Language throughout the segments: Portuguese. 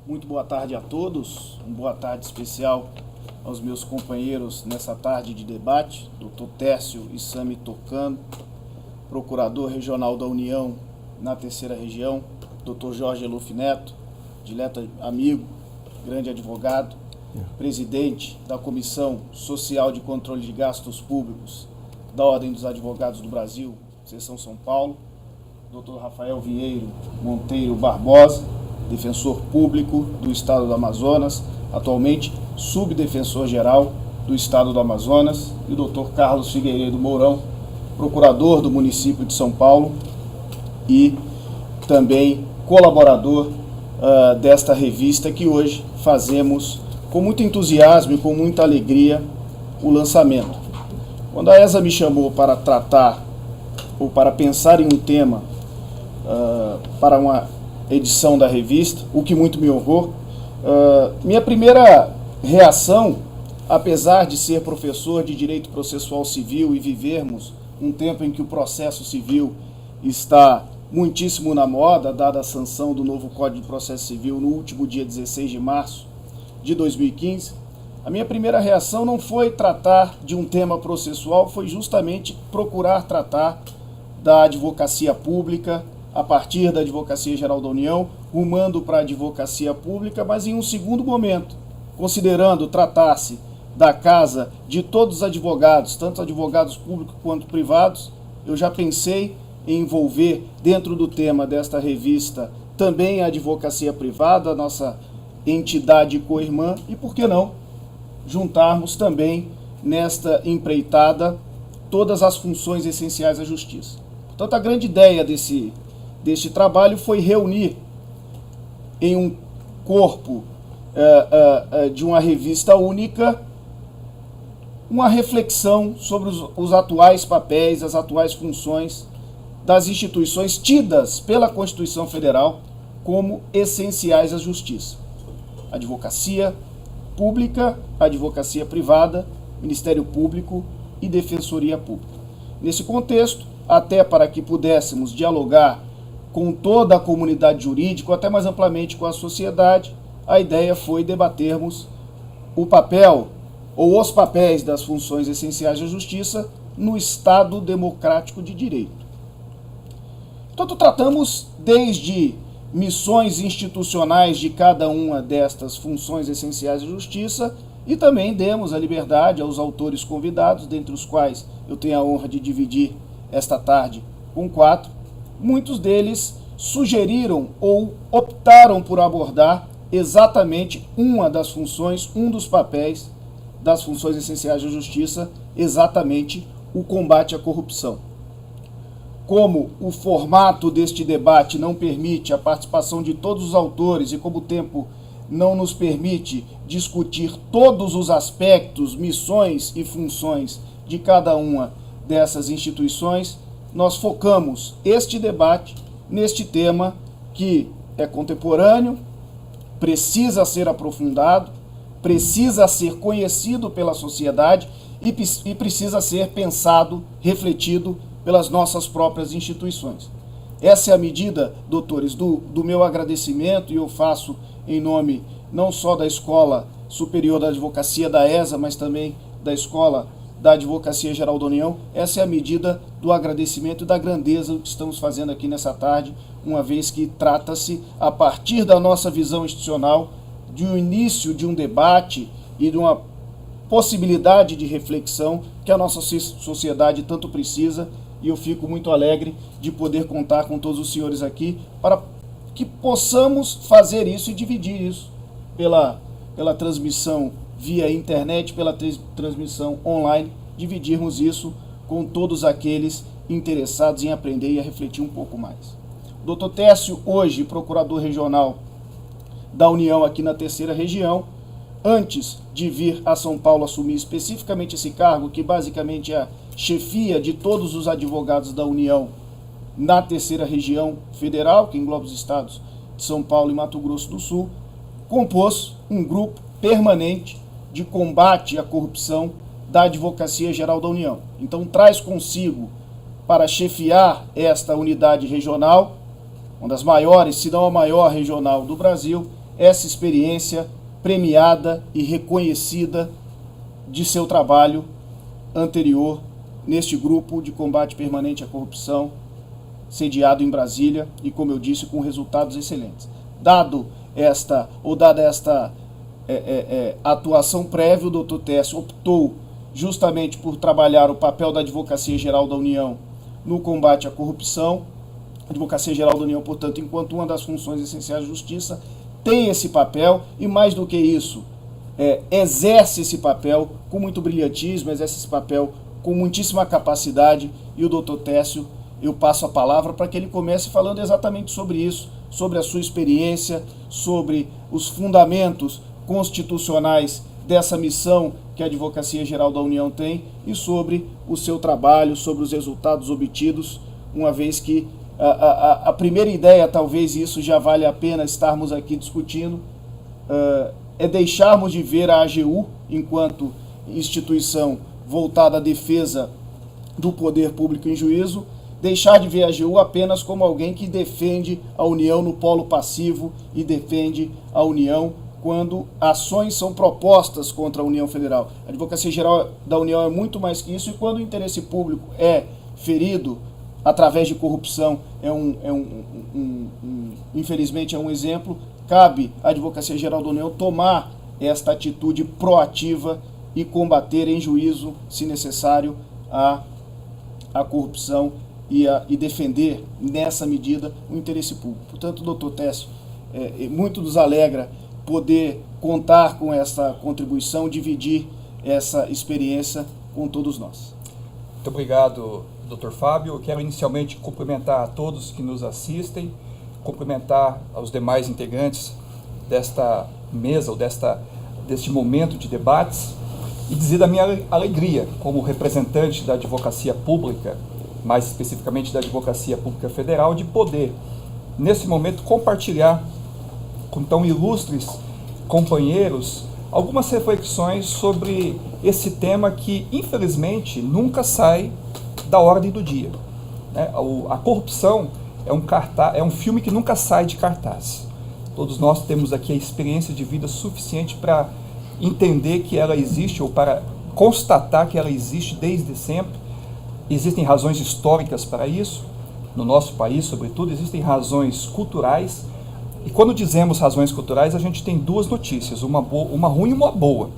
Muito boa tarde a todos, uma boa tarde especial aos meus companheiros nessa tarde de debate, Dr. Tércio Issami Tocano, Procurador Regional da União na Terceira Região, Dr. Jorge Eluf Neto, dileto amigo, grande advogado, presidente da Comissão Social de Controle de Gastos Públicos da Ordem dos Advogados do Brasil, Seção São Paulo, Dr. Rafael Vieiro Monteiro Barbosa, defensor público do Estado do Amazonas, atualmente subdefensor-geral do Estado do Amazonas, e o Dr. Carlos Figueiredo Mourão, procurador do município de São Paulo e também colaborador desta revista que hoje fazemos com muito entusiasmo e com muita alegria o lançamento. Quando a ESA me chamou para tratar ou para pensar em um tema para uma edição da revista, o que muito me honrou, minha primeira reação, apesar de ser professor de Direito Processual Civil e vivermos um tempo em que o processo civil está muitíssimo na moda, dada a sanção do novo Código de Processo Civil no último dia 16 de março de 2015, a minha primeira reação não foi tratar de um tema processual, foi justamente procurar tratar da advocacia pública, a partir da Advocacia Geral da União, rumando para a advocacia pública, mas em um segundo momento, considerando tratar-se da casa de todos os advogados, tanto advogados públicos quanto privados, eu já pensei em envolver dentro do tema desta revista também a advocacia privada, a nossa entidade co-irmã, e por que não juntarmos também nesta empreitada todas as funções essenciais da justiça. Portanto, a grande ideia deste trabalho foi reunir em um corpo de uma revista única uma reflexão sobre os atuais papéis, as atuais funções das instituições tidas pela Constituição Federal como essenciais à justiça. Advocacia pública, advocacia privada, Ministério Público e Defensoria Pública. Nesse contexto, até para que pudéssemos dialogar com toda a comunidade jurídica, até mais amplamente com a sociedade, a ideia foi debatermos o papel ou os papéis das funções essenciais da justiça no Estado democrático de direito. Portanto, tratamos desde missões institucionais de cada uma destas funções essenciais da justiça e também demos a liberdade aos autores convidados, dentre os quais eu tenho a honra de dividir esta tarde com 4, muitos deles sugeriram ou optaram por abordar exatamente uma das funções, um dos papéis das funções essenciais da justiça, exatamente o combate à corrupção. Como o formato deste debate não permite a participação de todos os autores e como o tempo não nos permite discutir todos os aspectos, missões e funções de cada uma dessas instituições, nós focamos este debate neste tema que é contemporâneo, precisa ser aprofundado, precisa ser conhecido pela sociedade e precisa ser pensado, refletido pelas nossas próprias instituições. Essa é a medida, doutores, do meu agradecimento, e eu faço em nome não só da Escola Superior da Advocacia da ESA, mas também da Escola da Advocacia Geral da União. Essa é a medida do agradecimento e da grandeza do que estamos fazendo aqui nessa tarde, uma vez que trata-se, a partir da nossa visão institucional, de um início de um debate e de uma possibilidade de reflexão que a nossa sociedade tanto precisa, e eu fico muito alegre de poder contar com todos os senhores aqui para que possamos fazer isso e dividir isso pela transmissão via internet, pela transmissão online, dividirmos isso com todos aqueles interessados em aprender e a refletir um pouco mais. O Dr. Tércio, hoje procurador regional da União aqui na Terceira Região, antes de vir a São Paulo assumir especificamente esse cargo, que basicamente é a chefia de todos os advogados da União na Terceira Região Federal, que engloba os estados de São Paulo e Mato Grosso do Sul, compôs um grupo permanente de combate à corrupção da Advocacia Geral da União. Então traz consigo, para chefiar esta unidade regional, uma das maiores, se não a maior regional do Brasil, essa experiência premiada e reconhecida de seu trabalho anterior neste grupo de combate permanente à corrupção, sediado em Brasília e, como eu disse, com resultados excelentes. Dada esta atuação prévia, o doutor Técio optou justamente por trabalhar o papel da Advocacia Geral da União no combate à corrupção. A Advocacia Geral da União, portanto, enquanto uma das funções essenciais da Justiça, tem esse papel e, mais do que isso, exerce esse papel com muito brilhantismo, exerce esse papel com muitíssima capacidade, e o doutor Técio, eu passo a palavra para que ele comece falando exatamente sobre isso, sobre a sua experiência, sobre os fundamentos constitucionais dessa missão que a Advocacia Geral da União tem e sobre o seu trabalho, sobre os resultados obtidos, uma vez que a primeira ideia, talvez isso já vale a pena estarmos aqui discutindo, é deixarmos de ver a AGU enquanto instituição voltada à defesa do poder público em juízo, deixar de ver a AGU apenas como alguém que defende a União no polo passivo e defende a União quando ações são propostas contra a União Federal. A Advocacia Geral da União é muito mais que isso, e quando o interesse público é ferido através de corrupção, infelizmente é um exemplo, cabe à Advocacia Geral da União tomar esta atitude proativa e combater em juízo, se necessário, a corrupção e defender, nessa medida, o interesse público. Portanto, doutor Técio, muito nos alegra poder contar com essa contribuição, dividir essa experiência com todos nós. Muito obrigado, doutor Fábio. Eu quero inicialmente cumprimentar a todos que nos assistem, cumprimentar aos demais integrantes desta mesa ou deste momento de debates e dizer da minha alegria como representante da advocacia pública, mais especificamente da Advocacia Pública Federal, de poder, nesse momento, compartilhar com tão ilustres companheiros algumas reflexões sobre esse tema que, infelizmente, nunca sai da ordem do dia. A corrupção é um filme que nunca sai de cartaz. Todos nós temos aqui a experiência de vida suficiente para entender que ela existe, ou para constatar que ela existe desde sempre. Existem razões históricas para isso, no nosso país, sobretudo, existem razões culturais, e quando dizemos razões culturais, a gente tem duas notícias, uma ruim e uma boa.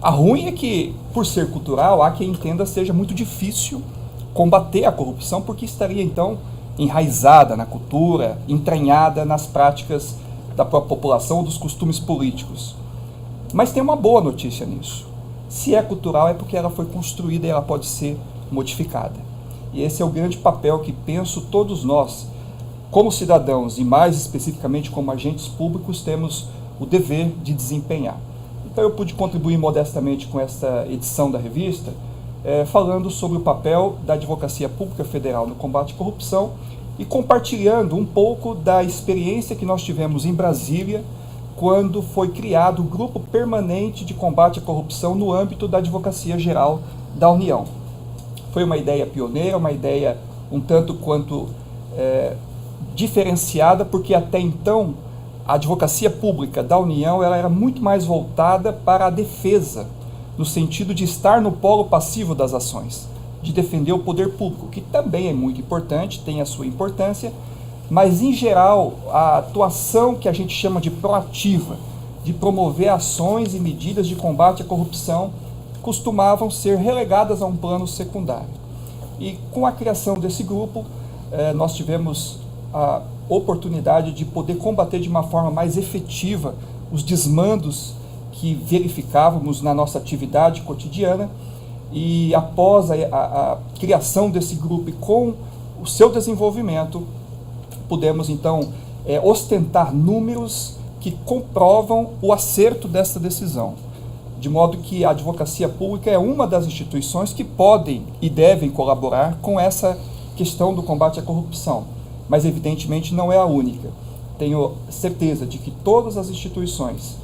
A ruim é que, por ser cultural, há quem entenda seja muito difícil combater a corrupção, porque estaria, então, enraizada na cultura, entranhada nas práticas da própria população ou dos costumes políticos. Mas tem uma boa notícia nisso. Se é cultural, é porque ela foi construída e ela pode ser modificada. E esse é o grande papel que penso todos nós, como cidadãos e mais especificamente como agentes públicos, temos o dever de desempenhar. Então eu pude contribuir modestamente com esta edição da revista, falando sobre o papel da Advocacia Pública Federal no combate à corrupção e compartilhando um pouco da experiência que nós tivemos em Brasília quando foi criado o Grupo Permanente de Combate à Corrupção no âmbito da Advocacia Geral da União. Foi uma ideia pioneira, uma ideia um tanto quanto diferenciada, porque até então a advocacia pública da União ela era muito mais voltada para a defesa, no sentido de estar no polo passivo das ações, de defender o poder público, que também é muito importante, tem a sua importância, mas em geral a atuação que a gente chama de proativa, de promover ações e medidas de combate à corrupção, costumavam ser relegadas a um plano secundário. E com a criação desse grupo, nós tivemos a oportunidade de poder combater de uma forma mais efetiva os desmandos que verificávamos na nossa atividade cotidiana, e após a criação desse grupo e com o seu desenvolvimento, pudemos então ostentar números que comprovam o acerto dessa decisão. De modo que a advocacia pública é uma das instituições que podem e devem colaborar com essa questão do combate à corrupção, mas evidentemente não é a única. Tenho certeza de que todas as instituições,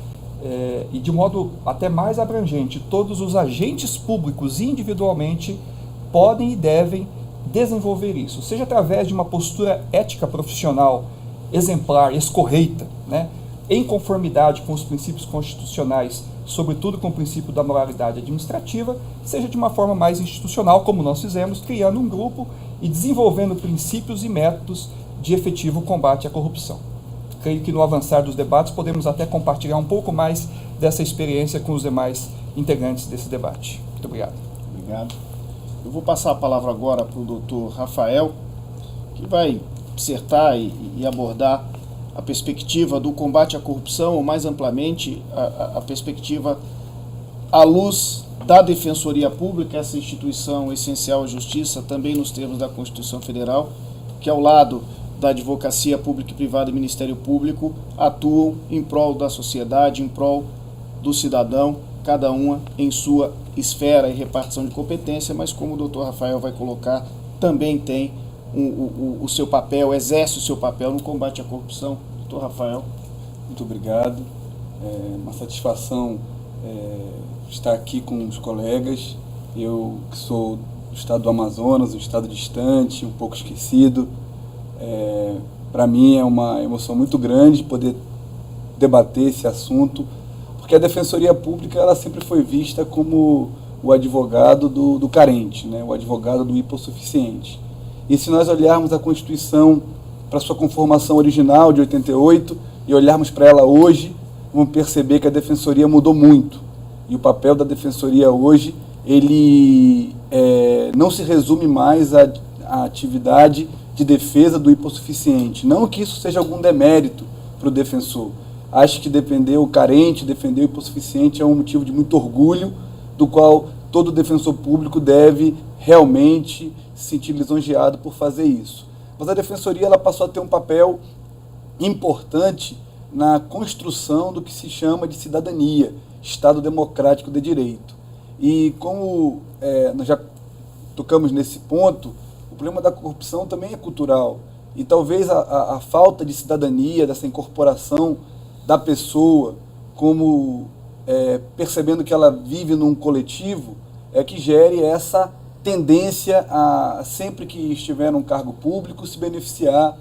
e de modo até mais abrangente, todos os agentes públicos individualmente podem e devem desenvolver isso, seja através de uma postura ética profissional exemplar, escorreita, em conformidade com os princípios constitucionais, sobretudo com o princípio da moralidade administrativa, seja de uma forma mais institucional, como nós fizemos, criando um grupo e desenvolvendo princípios e métodos de efetivo combate à corrupção. Creio que no avançar dos debates podemos até compartilhar um pouco mais dessa experiência com os demais integrantes desse debate. Muito obrigado. Obrigado. Eu vou passar a palavra agora para o doutor Rafael, que vai dissertar e abordar a perspectiva do combate à corrupção, ou mais amplamente, a perspectiva à luz da Defensoria Pública, essa instituição essencial à justiça, também nos termos da Constituição Federal, que ao lado da Advocacia Pública e Privada e Ministério Público atuam em prol da sociedade, em prol do cidadão, cada uma em sua esfera e repartição de competência, mas como o doutor Rafael vai colocar, também tem o seu papel, exerce o seu papel no combate à corrupção. Doutor Rafael. Muito obrigado. É uma satisfação estar aqui com os colegas. Eu que sou do estado do Amazonas, um estado distante, um pouco esquecido. Para mim é uma emoção muito grande poder debater esse assunto, porque a Defensoria Pública ela sempre foi vista como o advogado do carente, né? O advogado do hipossuficiente. E se nós olharmos a Constituição para sua conformação original de 88 e olharmos para ela hoje, vamos perceber que a Defensoria mudou muito. E o papel da Defensoria hoje, ele não se resume mais à atividade de defesa do hipossuficiente. Não que isso seja algum demérito para o defensor. Acho que defender o carente, defender o hipossuficiente é um motivo de muito orgulho, do qual todo defensor público deve realmente se sentir lisonjeado por fazer isso. Mas a Defensoria ela passou a ter um papel importante na construção do que se chama de cidadania, Estado Democrático de Direito. E como nós já tocamos nesse ponto, o problema da corrupção também é cultural. E talvez a falta de cidadania, dessa incorporação da pessoa, como percebendo que ela vive num coletivo, que gere essa tendência a, sempre que estiver num cargo público, se beneficiar,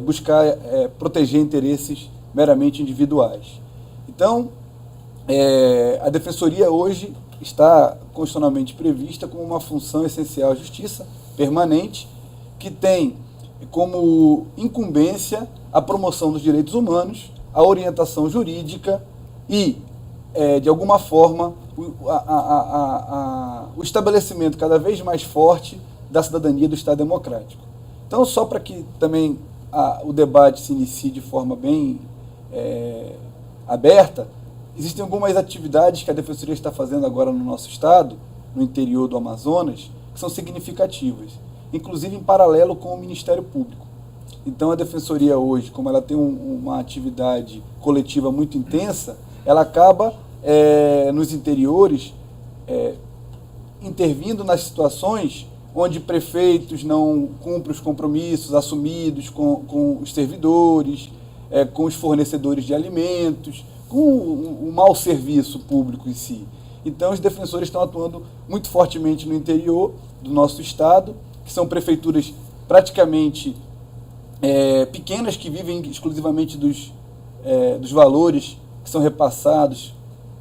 buscar proteger interesses meramente individuais. Então, a Defensoria hoje está constitucionalmente prevista como uma função essencial à justiça permanente, que tem como incumbência a promoção dos direitos humanos, a orientação jurídica e, de alguma forma, o estabelecimento cada vez mais forte da cidadania do Estado Democrático. Então, só para que também o debate se inicie de forma bem aberta, existem algumas atividades que a Defensoria está fazendo agora no nosso Estado, no interior do Amazonas, que são significativas, inclusive em paralelo com o Ministério Público. Então, a Defensoria hoje, como ela tem uma atividade coletiva muito intensa, ela acaba nos interiores intervindo nas situações onde prefeitos não cumprem os compromissos assumidos com os servidores, com os fornecedores de alimentos, com o mau serviço público em si. Então, os defensores estão atuando muito fortemente no interior do nosso estado, que são prefeituras praticamente pequenas, que vivem exclusivamente dos valores que são repassados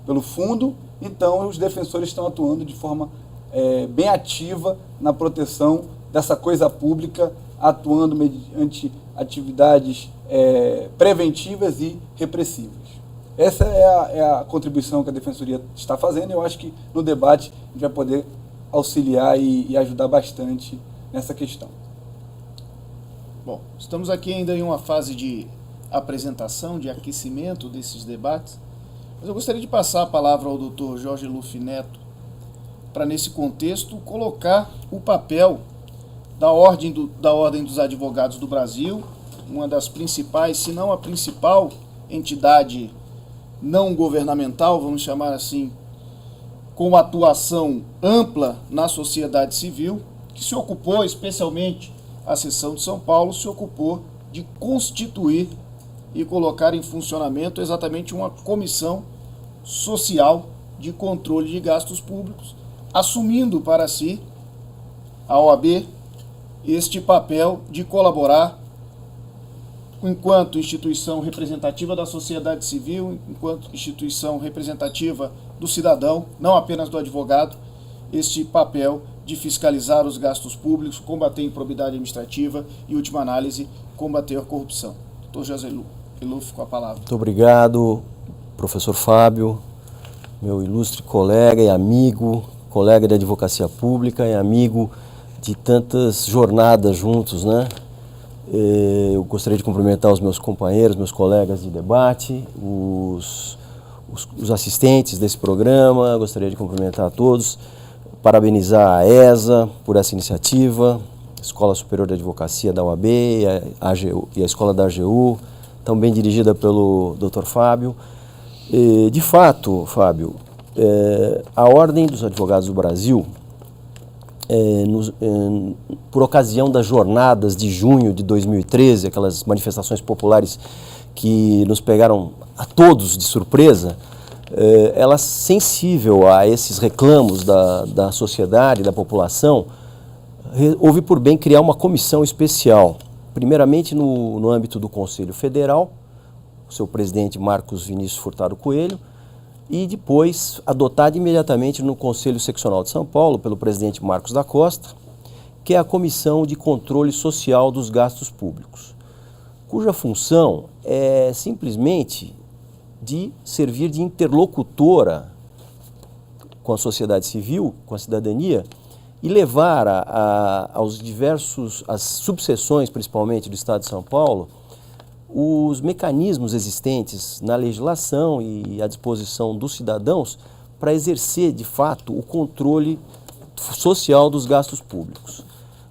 pelo fundo. Então, os defensores estão atuando de forma bem ativa na proteção dessa coisa pública, atuando mediante atividades preventivas e repressivas. Essa é a contribuição que a Defensoria está fazendo, e eu acho que no debate a gente vai poder auxiliar e ajudar bastante nessa questão. Bom, estamos aqui ainda em uma fase de apresentação, de aquecimento desses debates, mas eu gostaria de passar a palavra ao Dr. Jorge Luffy Neto para, nesse contexto, colocar o papel da Ordem dos Advogados do Brasil, uma das principais, se não a principal entidade não governamental, vamos chamar assim, com uma atuação ampla na sociedade civil, que se ocupou, especialmente a seção de São Paulo, se ocupou de constituir e colocar em funcionamento exatamente uma comissão social de controle de gastos públicos, assumindo para si, a OAB, este papel de colaborar enquanto instituição representativa da sociedade civil, enquanto instituição representativa do cidadão, não apenas do advogado, este papel de fiscalizar os gastos públicos, combater a improbidade administrativa e, última análise, combater a corrupção. Dr. José Eluf, com a palavra. Muito obrigado, professor Fábio, meu ilustre colega e amigo, colega de advocacia pública e amigo de tantas jornadas juntos, né? Eu gostaria de cumprimentar os meus companheiros, meus colegas de debate, os assistentes desse programa, gostaria de cumprimentar a todos, parabenizar a ESA por essa iniciativa, Escola Superior de Advocacia da UAB e a Escola da AGU, também dirigida pelo Dr. Fábio. De fato, Fábio, a Ordem dos Advogados do Brasil, por ocasião das jornadas de junho de 2013, aquelas manifestações populares que nos pegaram a todos de surpresa, ela, sensível a esses reclamos da sociedade, da população, houve por bem criar uma comissão especial, primeiramente no âmbito do Conselho Federal, o seu presidente Marcos Vinícius Furtado Coelho, e depois adotada imediatamente no Conselho Seccional de São Paulo, pelo presidente Marcos da Costa, que é a Comissão de Controle Social dos Gastos Públicos, cuja função é simplesmente de servir de interlocutora com a sociedade civil, com a cidadania, e levar às subseções, principalmente do Estado de São Paulo, os mecanismos existentes na legislação e à disposição dos cidadãos para exercer, de fato, o controle social dos gastos públicos.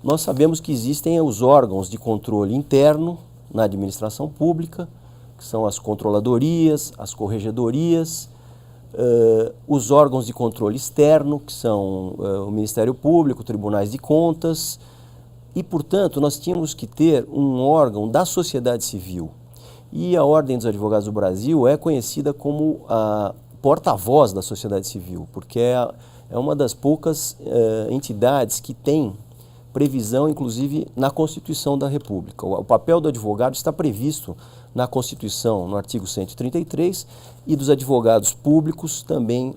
Nós sabemos que existem os órgãos de controle interno na administração pública, que são as controladorias, as corregedorias, os órgãos de controle externo, que são o Ministério Público, tribunais de contas, e, portanto, nós tínhamos que ter um órgão da sociedade civil. E a Ordem dos Advogados do Brasil é conhecida como a porta-voz da sociedade civil, porque é uma das poucas entidades que tem previsão, inclusive, na Constituição da República. O papel do advogado está previsto na Constituição, no artigo 133, e dos advogados públicos também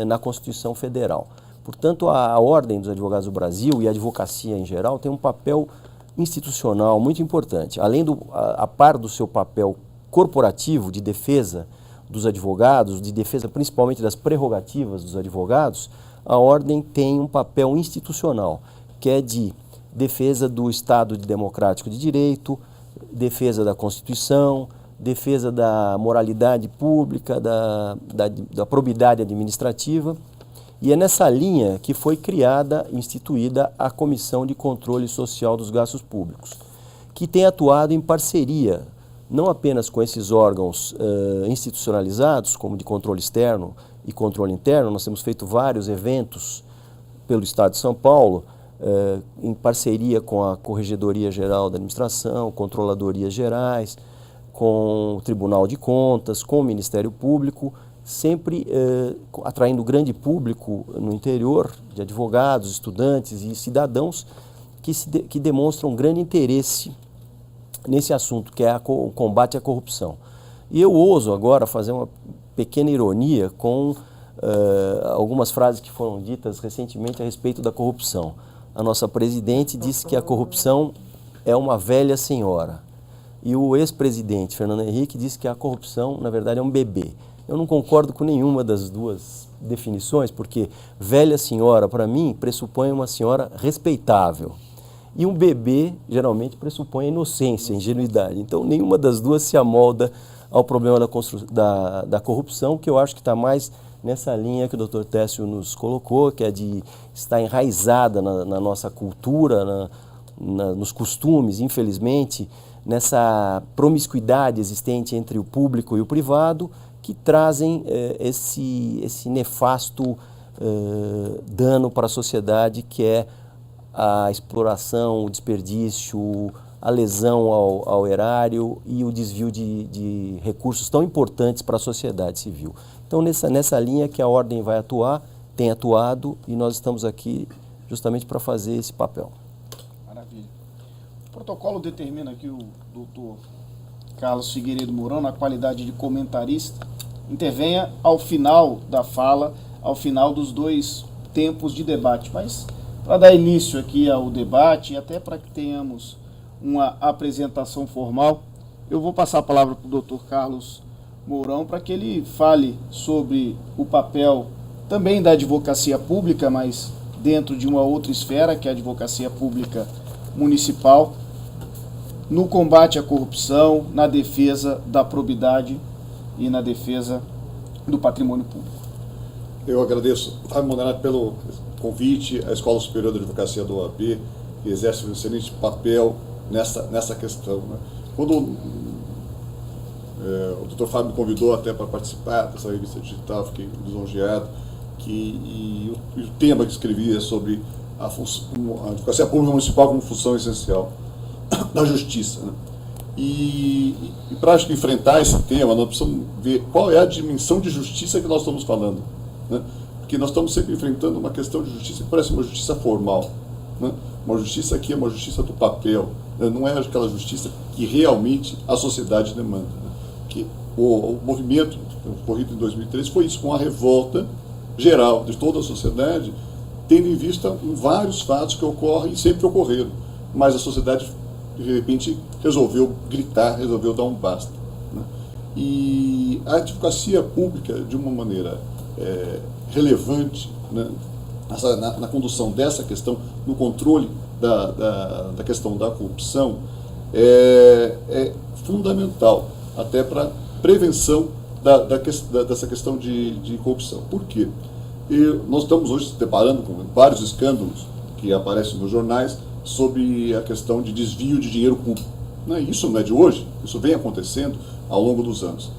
na Constituição Federal. Portanto, a Ordem dos Advogados do Brasil e a advocacia em geral tem um papel institucional muito importante. Além a par do seu papel corporativo de defesa dos advogados, de defesa principalmente das prerrogativas dos advogados, a Ordem tem um papel institucional, que é de defesa do Estado democrático de direito, defesa da Constituição, defesa da moralidade pública, da probidade administrativa. E é nessa linha que foi criada, instituída, a Comissão de Controle Social dos Gastos Públicos, que tem atuado em parceria, não apenas com esses órgãos institucionalizados, como de controle externo e controle interno. Nós temos feito vários eventos pelo Estado de São Paulo, em parceria com a Corregedoria Geral da Administração, Controladorias Gerais, com o Tribunal de Contas, com o Ministério Público, sempre atraindo grande público no interior, de advogados, estudantes e cidadãos que demonstram grande interesse nesse assunto, que é o combate à corrupção. E eu ouso agora fazer uma pequena ironia com algumas frases que foram ditas recentemente a respeito da corrupção. A nossa presidente disse que a corrupção é uma velha senhora. E o ex-presidente Fernando Henrique disse que a corrupção, na verdade, é um bebê. Eu não concordo com nenhuma das duas definições, porque velha senhora, para mim, pressupõe uma senhora respeitável. E um bebê, geralmente, pressupõe inocência, ingenuidade. Então, nenhuma das duas se amolda ao problema da corrupção, que eu acho que está mais nessa linha que o Dr. Técio nos colocou, que é de estar enraizada na nossa cultura, nos costumes, infelizmente, nessa promiscuidade existente entre o público e o privado, que trazem esse nefasto dano para a sociedade, que é a exploração, o desperdício, a lesão ao erário e o desvio de recursos tão importantes para a sociedade civil. Então, nessa linha que a Ordem vai atuar, tem atuado, e nós estamos aqui justamente para fazer esse papel. Maravilha. O protocolo determina que o doutor Carlos Figueiredo Mourão, na qualidade de comentarista, intervenha ao final da fala, ao final dos 2 tempos de debate. Mas, para dar início aqui ao debate e até para que tenhamos uma apresentação formal, eu vou passar a palavra para o Dr. Carlos Mourão para que ele fale sobre o papel também da advocacia pública, mas dentro de uma outra esfera, que é a advocacia pública municipal, no combate à corrupção, na defesa da probidade e na defesa do patrimônio público. Eu agradeço, Fábio Modernato, pelo convite à Escola Superior de Advocacia da OAB, que exerce um excelente papel nessa questão, né? Quando o Dr. Fábio me convidou até para participar dessa revista digital, fiquei lisonjeado, e o tema que escrevi é sobre a advocacia pública municipal como função essencial da justiça, né? E para enfrentar esse tema, nós precisamos ver qual é a dimensão de justiça que nós estamos falando, né? Porque nós estamos sempre enfrentando uma questão de justiça que parece uma justiça formal, né? Uma justiça que é uma justiça do papel, né? Não é aquela justiça que realmente a sociedade demanda, né? Que o movimento ocorrido em 2013 foi isso, com a revolta geral de toda a sociedade, tendo em vista vários fatos que ocorrem e sempre ocorreram, mas a sociedade de repente resolveu gritar, resolveu dar um basta, né? E a advocacia pública, de uma maneira relevante, né, na condução dessa questão, no controle da questão da corrupção, é fundamental até para prevenção dessa questão de corrupção. Por quê? Nós estamos hoje se deparando com vários escândalos que aparecem nos jornais sobre a questão de desvio de dinheiro público. Isso não é de hoje, isso vem acontecendo ao longo dos anos.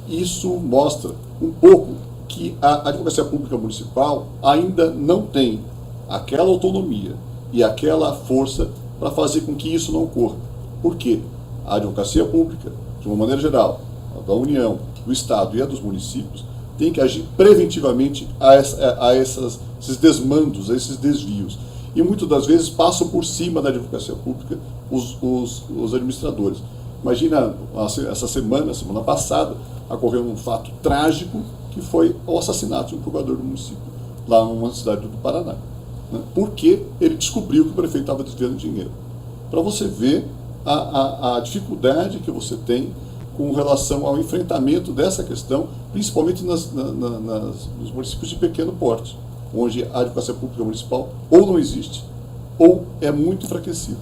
Isso mostra um pouco que a advocacia pública municipal ainda não tem aquela autonomia e aquela força para fazer com que isso não ocorra. Por quê? A advocacia pública, de uma maneira geral, a da União, do Estado e a dos municípios, tem que agir preventivamente a esses desmandos, a esses desvios. E muitas das vezes passam por cima da advocacia pública os administradores. Imagina, essa semana passada, ocorreu um fato trágico que foi o assassinato de um procurador do município, lá numa cidade do Paraná, né? Porque ele descobriu que o prefeito estava desviando dinheiro. Para você ver a dificuldade que você tem com relação ao enfrentamento dessa questão, principalmente nos municípios de pequeno porte, onde a advocacia pública municipal ou não existe, ou é muito enfraquecida.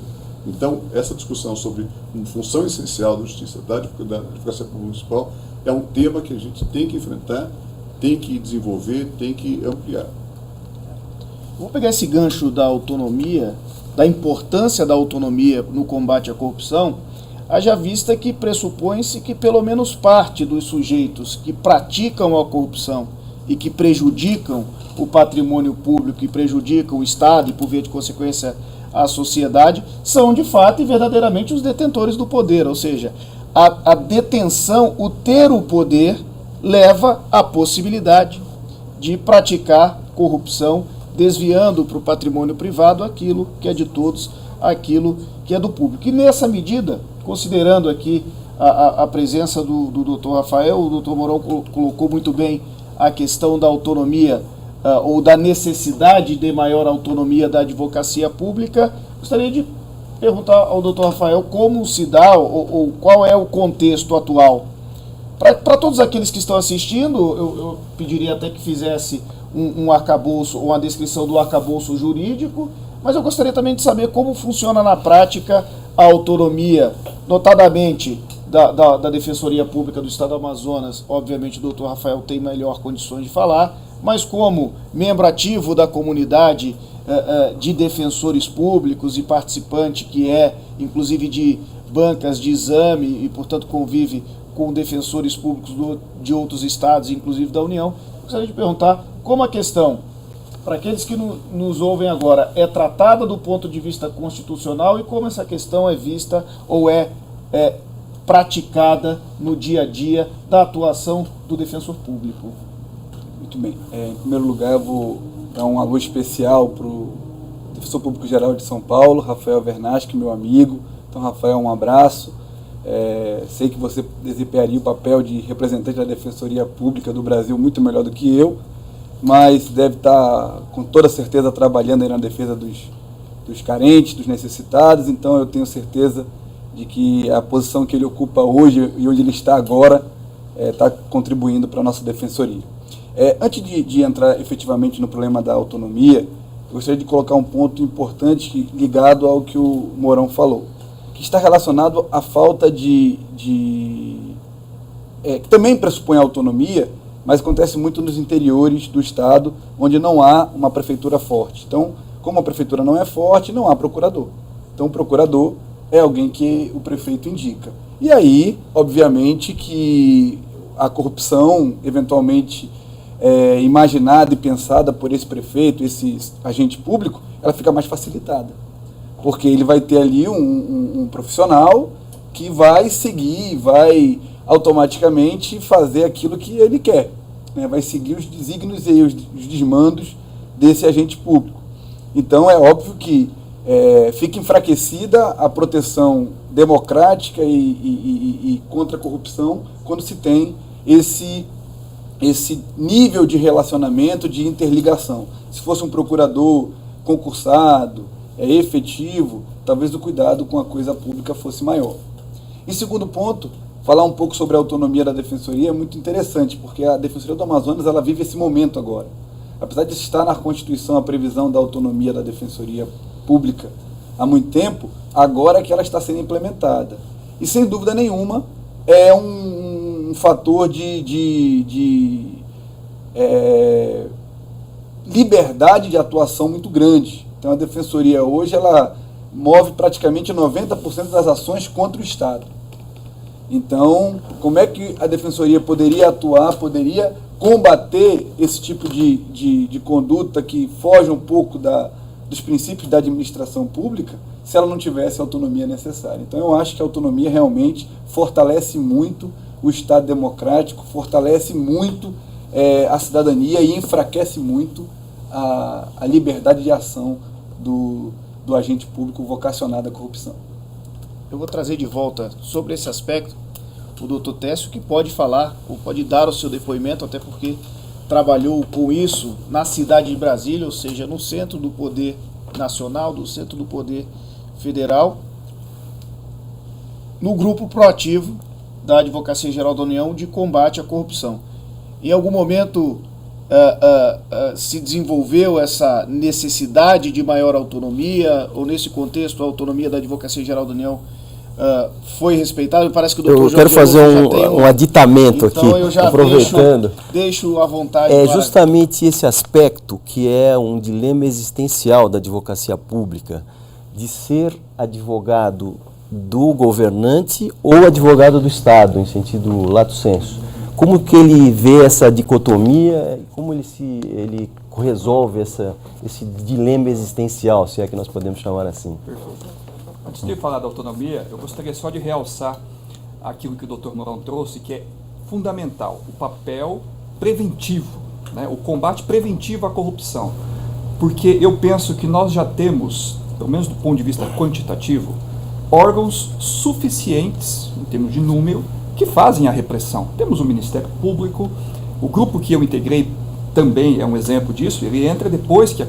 Então, essa discussão sobre uma função essencial da justiça, da advocacia pública municipal, é um tema que a gente tem que enfrentar, tem que desenvolver, tem que ampliar. Vou pegar esse gancho da autonomia, da importância da autonomia no combate à corrupção, haja vista que pressupõe-se que pelo menos parte dos sujeitos que praticam a corrupção e que prejudicam o patrimônio público e prejudicam o Estado e, por via de consequência, a sociedade, são de fato e verdadeiramente os detentores do poder, ou seja, a detenção, o ter o poder, leva à possibilidade de praticar corrupção, desviando para o patrimônio privado aquilo que é de todos, aquilo que é do público. E nessa medida, considerando aqui a presença do Dr. Rafael, o Dr. Mourão colocou muito bem a questão da autonomia ou da necessidade de maior autonomia da advocacia pública, gostaria de perguntar ao Dr. Rafael como se dá ou qual é o contexto atual. Para todos aqueles que estão assistindo, eu pediria até que fizesse um arcabouço, uma descrição do arcabouço jurídico, mas eu gostaria também de saber como funciona na prática a autonomia, notadamente da Defensoria Pública do Estado do Amazonas. Obviamente o Dr. Rafael tem melhor condições de falar, mas como membro ativo da comunidade de defensores públicos e participante que é, inclusive, de bancas de exame e, portanto, convive com defensores públicos de outros estados, inclusive da União, gostaria de perguntar como a questão, para aqueles que nos ouvem agora, é tratada do ponto de vista constitucional e como essa questão é vista ou é praticada no dia a dia da atuação do defensor público. Muito bem. Em primeiro lugar, eu vou dar um alô especial para o Defensor Público Geral de São Paulo, Rafael Vernaschi, meu amigo. Então, Rafael, um abraço. Sei que você desempenharia o papel de representante da Defensoria Pública do Brasil muito melhor do que eu, mas deve estar, com toda certeza, trabalhando aí na defesa dos carentes, dos necessitados. Então eu tenho certeza de que a posição que ele ocupa hoje e onde ele está agora está contribuindo para a nossa Defensoria. Antes de entrar efetivamente no problema da autonomia, eu gostaria de colocar um ponto importante ligado ao que o Mourão falou, que está relacionado à falta que também pressupõe a autonomia, mas acontece muito nos interiores do Estado, onde não há uma prefeitura forte. Então, como a prefeitura não é forte, não há procurador. Então, o procurador é alguém que o prefeito indica. E aí, obviamente, que a corrupção, eventualmente imaginada e pensada por esse prefeito, esse agente público, ela fica mais facilitada. Porque ele vai ter ali um profissional que vai seguir, vai automaticamente fazer aquilo que ele quer, né? Vai seguir os desígnios e os desmandos desse agente público. Então é óbvio que fica enfraquecida a proteção democrática e contra a corrupção quando se tem esse nível de relacionamento, de interligação. Se fosse um procurador concursado, efetivo, talvez o cuidado com a coisa pública fosse maior. Em segundo ponto, falar um pouco sobre a autonomia da Defensoria é muito interessante, porque a Defensoria do Amazonas ela vive esse momento agora. Apesar de estar na Constituição a previsão da autonomia da Defensoria Pública há muito tempo, agora é que ela está sendo implementada. E, sem dúvida nenhuma, é um fator de liberdade de atuação muito grande. Então, a Defensoria hoje ela move praticamente 90% das ações contra o Estado. Então, como é que a Defensoria poderia atuar, poderia combater esse tipo de conduta que foge um pouco dos princípios da administração pública, se ela não tivesse a autonomia necessária? Então, eu acho que a autonomia realmente fortalece muito o Estado democrático, fortalece muito a cidadania e enfraquece muito a liberdade de ação do agente público vocacionado à corrupção. Eu vou trazer de volta sobre esse aspecto o doutor Técio, que pode falar, ou pode dar o seu depoimento, até porque trabalhou com isso na cidade de Brasília, ou seja, no centro do poder nacional, do centro do poder federal, no grupo proativo da Advocacia Geral da União de combate à corrupção. Em algum momento se desenvolveu essa necessidade de maior autonomia, ou nesse contexto a autonomia da Advocacia Geral da União foi respeitada? Parece que o doutor Eu quero fazer um aditamento então aqui, eu já aproveitando. Deixo à vontade. Justamente esse aspecto que é um dilema existencial da advocacia pública, de ser advogado do governante ou advogado do Estado, em sentido lato sensu. Como que ele vê essa dicotomia, como ele resolve esse dilema existencial, se é que nós podemos chamar assim? Perfeito. Antes de falar da autonomia, eu gostaria só de realçar aquilo que o Dr. Mourão trouxe, que é fundamental, o papel preventivo, né? O combate preventivo à corrupção. Porque eu penso que nós já temos, pelo menos do ponto de vista quantitativo, órgãos suficientes, em termos de número, que fazem a repressão. Temos o Ministério Público, o grupo que eu integrei também é um exemplo disso. Ele entra depois que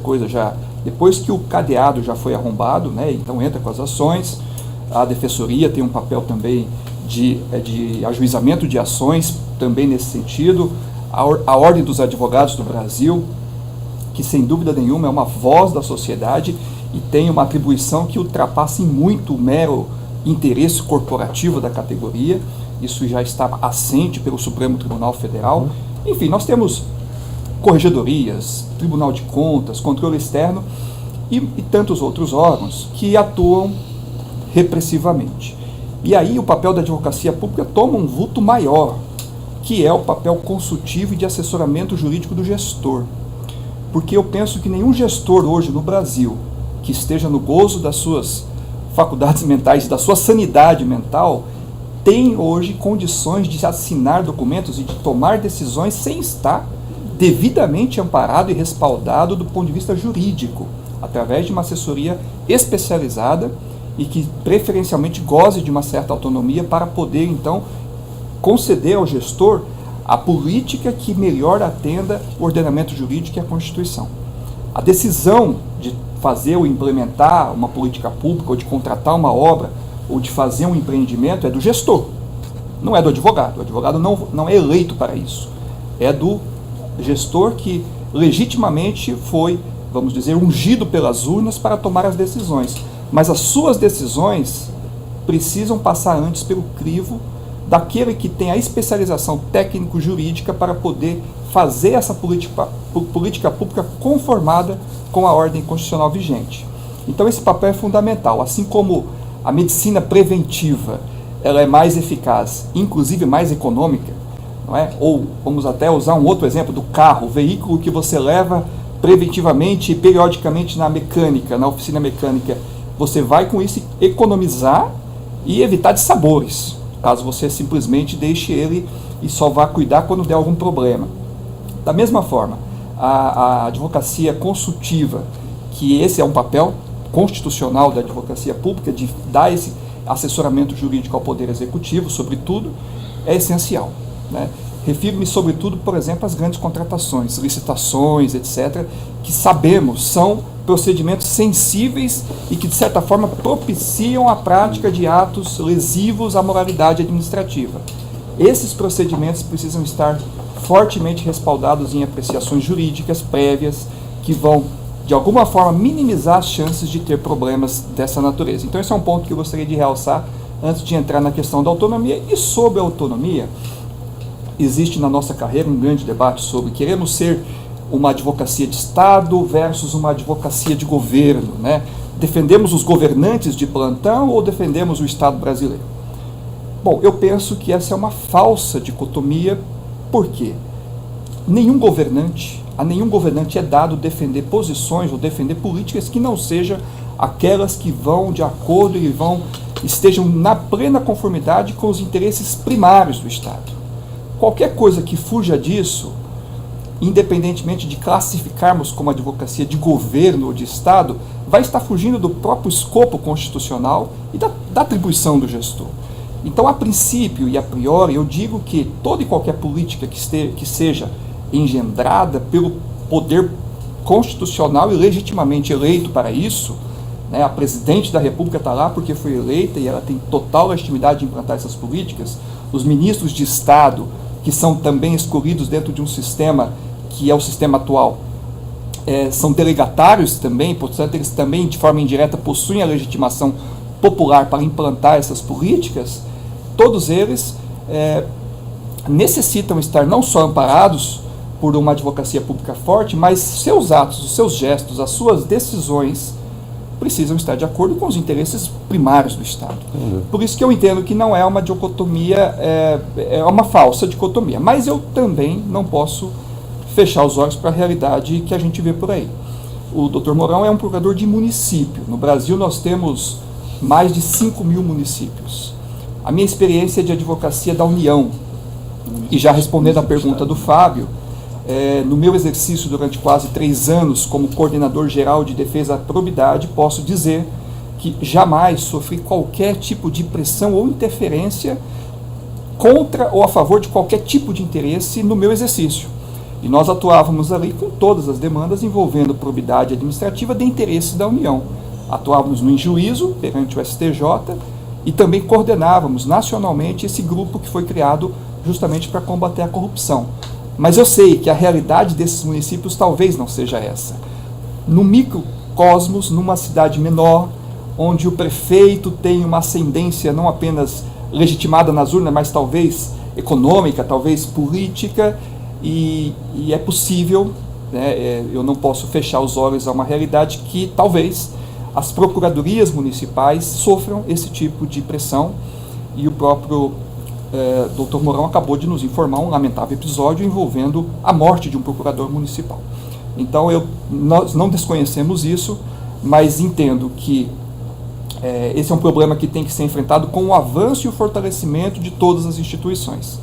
depois que o cadeado já foi arrombado, né? Então entra com as ações. A Defensoria tem um papel também de ajuizamento de ações, também nesse sentido. A Ordem dos Advogados do Brasil, que sem dúvida nenhuma é uma voz da sociedade e tem uma atribuição que ultrapassa em muito o mero interesse corporativo da categoria. Isso já está assente pelo Supremo Tribunal Federal. Enfim, nós temos corregedorias, Tribunal de Contas, controle externo e tantos outros órgãos que atuam repressivamente. E aí o papel da advocacia pública toma um vulto maior, que é o papel consultivo e de assessoramento jurídico do gestor. Porque eu penso que nenhum gestor hoje no Brasil que esteja no gozo das suas faculdades mentais, da sua sanidade mental, tem hoje condições de assinar documentos e de tomar decisões sem estar devidamente amparado e respaldado do ponto de vista jurídico, através de uma assessoria especializada e que preferencialmente goze de uma certa autonomia para poder, então, conceder ao gestor a política que melhor atenda o ordenamento jurídico e a Constituição. A decisão de fazer ou implementar uma política pública, ou de contratar uma obra, ou de fazer um empreendimento é do gestor, não é do advogado. O advogado não é eleito para isso. É do gestor que legitimamente foi, vamos dizer, ungido pelas urnas para tomar as decisões. Mas as suas decisões precisam passar antes pelo crivo daquele que tem a especialização técnico-jurídica para poder fazer essa política pública conformada com a ordem constitucional vigente. Então esse papel é fundamental. Assim como a medicina preventiva ela é mais eficaz, inclusive mais econômica, não é? Ou vamos até usar um outro exemplo do carro, o veículo que você leva preventivamente e periodicamente na mecânica, na oficina mecânica, você vai com isso economizar e evitar dissabores, caso você simplesmente deixe ele e só vá cuidar quando der algum problema. Da mesma forma, a advocacia consultiva, que esse é um papel constitucional da advocacia pública, de dar esse assessoramento jurídico ao Poder Executivo, sobretudo, é essencial, né? Refiro-me, sobretudo, por exemplo, às grandes contratações, licitações, etc., que sabemos são procedimentos sensíveis e que, de certa forma, propiciam a prática de atos lesivos à moralidade administrativa. Esses procedimentos precisam estar fortemente respaldados em apreciações jurídicas prévias que vão, de alguma forma, minimizar as chances de ter problemas dessa natureza. Então, esse é um ponto que eu gostaria de realçar antes de entrar na questão da autonomia. E sobre a autonomia, existe na nossa carreira um grande debate sobre queremos ser uma advocacia de Estado versus uma advocacia de governo, né? Defendemos os governantes de plantão ou defendemos o Estado brasileiro? Bom, eu penso que essa é uma falsa dicotomia, porque a nenhum governante é dado defender posições ou defender políticas que não sejam aquelas que vão de acordo e estejam na plena conformidade com os interesses primários do Estado. Qualquer coisa que fuja disso, independentemente de classificarmos como advocacia de governo ou de Estado, vai estar fugindo do próprio escopo constitucional e da atribuição do gestor. Então, a princípio e a priori, eu digo que toda e qualquer política que seja engendrada pelo poder constitucional e legitimamente eleito para isso, né, a presidente da República está lá porque foi eleita e ela tem total legitimidade de implantar essas políticas, os ministros de Estado, que são também escolhidos dentro de um sistema que é o sistema atual, são delegatários também, portanto eles também de forma indireta possuem a legitimação popular para implantar essas políticas. Todos eles necessitam estar não só amparados por uma advocacia pública forte, mas seus atos, os seus gestos, as suas decisões precisam estar de acordo com os interesses primários do Estado. Por isso que eu entendo que não é uma dicotomia, é uma falsa dicotomia. Mas eu também não posso fechar os olhos para a realidade que a gente vê por aí. O Dr. Mourão é um procurador de município. No Brasil nós temos mais de 5 mil municípios. A minha experiência é de advocacia da União. E já respondendo à pergunta do Fábio, no meu exercício durante quase 3 anos como coordenador geral de defesa à probidade, posso dizer que jamais sofri qualquer tipo de pressão ou interferência contra ou a favor de qualquer tipo de interesse no meu exercício. E nós atuávamos ali com todas as demandas envolvendo probidade administrativa de interesse da União. Atuávamos no juízo perante o STJ e também coordenávamos nacionalmente esse grupo que foi criado justamente para combater a corrupção. Mas eu sei que a realidade desses municípios talvez não seja essa. No microcosmos, numa cidade menor, onde o prefeito tem uma ascendência não apenas legitimada nas urnas, mas talvez econômica, talvez política, e é possível, né, eu não posso fechar os olhos a uma realidade que talvez as procuradorias municipais sofram esse tipo de pressão, e o próprio Dr. Mourão acabou de nos informar um lamentável episódio envolvendo a morte de um procurador municipal. Então, nós não desconhecemos isso, mas entendo que esse é um problema que tem que ser enfrentado com o avanço e o fortalecimento de todas as instituições.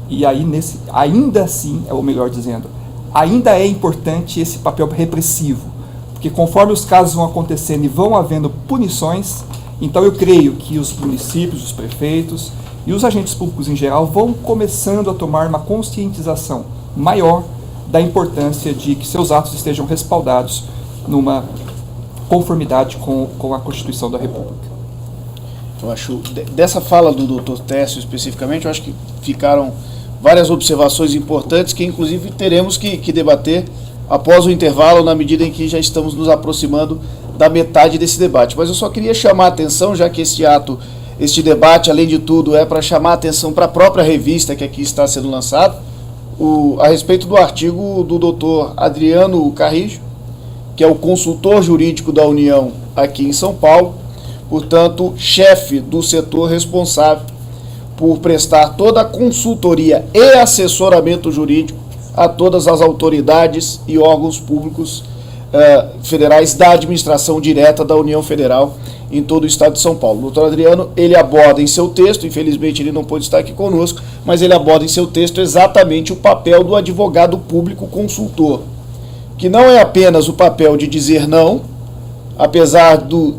E aí, ainda assim, ou melhor dizendo, ainda é importante esse papel repressivo, porque conforme os casos vão acontecendo e vão havendo punições, Então eu creio que os municípios, os prefeitos e os agentes públicos em geral vão começando a tomar uma conscientização maior da importância de que seus atos estejam respaldados numa conformidade com a Constituição da República. Eu acho, dessa fala do Dr. Técio especificamente, eu acho que ficaram várias observações importantes que inclusive teremos que debater após o intervalo, na medida em que já estamos nos aproximando da metade desse debate. Mas eu só queria chamar a atenção, já que este debate, além de tudo, é para chamar a atenção para a própria revista que aqui está sendo lançada, a respeito do artigo do Dr. Adriano Carrijo, que é o consultor jurídico da União aqui em São Paulo, portanto, chefe do setor responsável por prestar toda a consultoria e assessoramento jurídico a todas as autoridades e órgãos públicos federais da administração direta da União Federal em todo o estado de São Paulo. O doutor Adriano, ele aborda em seu texto, infelizmente ele não pôde estar aqui conosco, mas ele aborda em seu texto exatamente o papel do advogado público consultor, que não é apenas o papel de dizer não, apesar do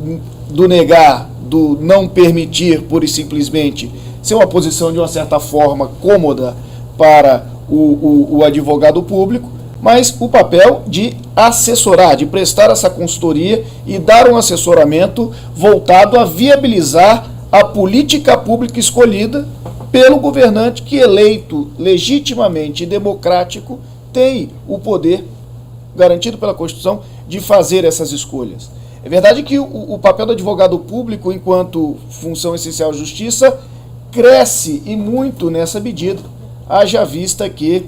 negar, do não permitir, pura e simplesmente, ser uma posição de uma certa forma cômoda para o advogado público, mas o papel de assessorar, de prestar essa consultoria e dar um assessoramento voltado a viabilizar a política pública escolhida pelo governante que, eleito legitimamente e democrático, tem o poder garantido pela Constituição de fazer essas escolhas. É verdade que o papel do advogado público, enquanto função essencial à justiça, cresce e muito nessa medida, haja vista que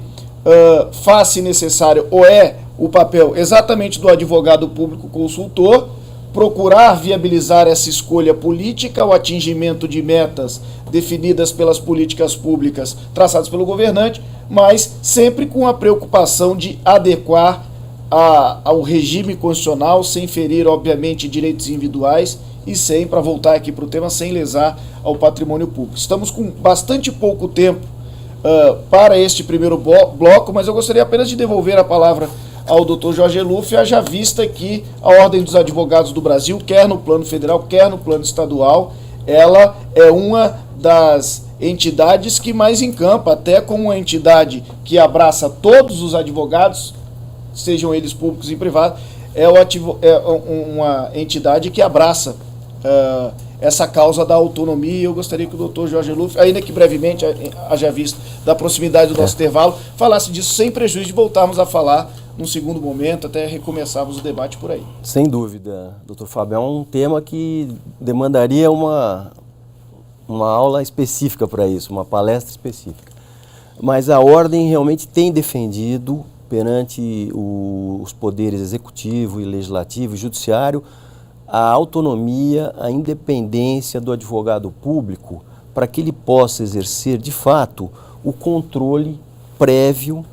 faz-se necessário, ou é o papel exatamente do advogado público consultor, procurar viabilizar essa escolha política, o atingimento de metas definidas pelas políticas públicas traçadas pelo governante, mas sempre com a preocupação de adequar ao regime constitucional, sem ferir, obviamente, direitos individuais e sem, para voltar aqui para o tema, sem lesar ao patrimônio público. Estamos com bastante pouco tempo para este primeiro bloco, mas eu gostaria apenas de devolver a palavra ao Dr. Jorge Eluffi, haja vista que a Ordem dos Advogados do Brasil, quer no plano federal, quer no plano estadual, ela é uma das entidades que mais encampa, até como uma entidade que abraça todos os advogados, sejam eles públicos e privados, é uma entidade que abraça essa causa da autonomia. Eu gostaria que o doutor Jorge Eluffi, ainda que brevemente, haja visto da proximidade do nosso intervalo, falasse disso sem prejuízo de voltarmos a falar num segundo momento, até recomeçarmos o debate por aí. Sem dúvida, doutor Fábio, é um tema que demandaria uma aula específica para isso, uma palestra específica. Mas a Ordem realmente tem defendido perante os poderes executivo e legislativo e judiciário a autonomia, a independência do advogado público para que ele possa exercer, de fato, o controle prévio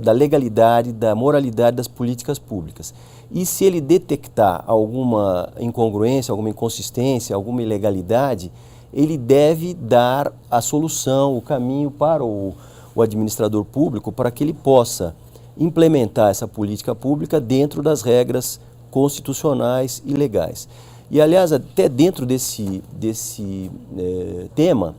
da legalidade, da moralidade das políticas públicas. E se ele detectar alguma incongruência, alguma inconsistência, alguma ilegalidade, ele deve dar a solução, o caminho para o administrador público para que ele possa implementar essa política pública dentro das regras constitucionais e legais. E, aliás, até dentro desse tema,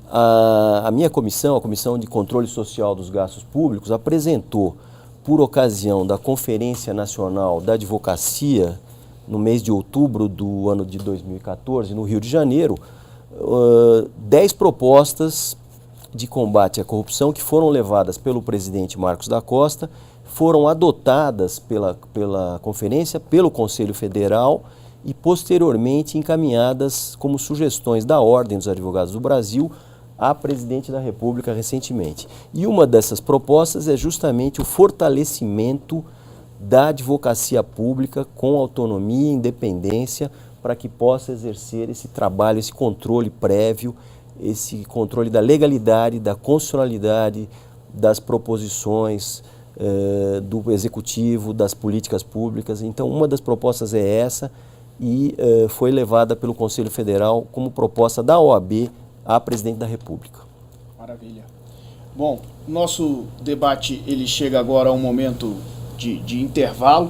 a minha comissão, a Comissão de Controle Social dos Gastos Públicos, apresentou, por ocasião da Conferência Nacional da Advocacia, no mês de outubro do ano de 2014, no Rio de Janeiro, 10 propostas de combate à corrupção que foram levadas pelo presidente Marcos da Costa, foram adotadas pela conferência, pelo Conselho Federal e posteriormente encaminhadas como sugestões da Ordem dos Advogados do Brasil à Presidente da República recentemente. E uma dessas propostas é justamente o fortalecimento da advocacia pública com autonomia e independência para que possa exercer esse trabalho, esse controle prévio, esse controle da legalidade, da constitucionalidade, das proposições do Executivo, das políticas públicas. Então, uma das propostas é essa e foi levada pelo Conselho Federal como proposta da OAB à Presidente da República. Maravilha. Bom, nosso debate ele chega agora a um momento de intervalo.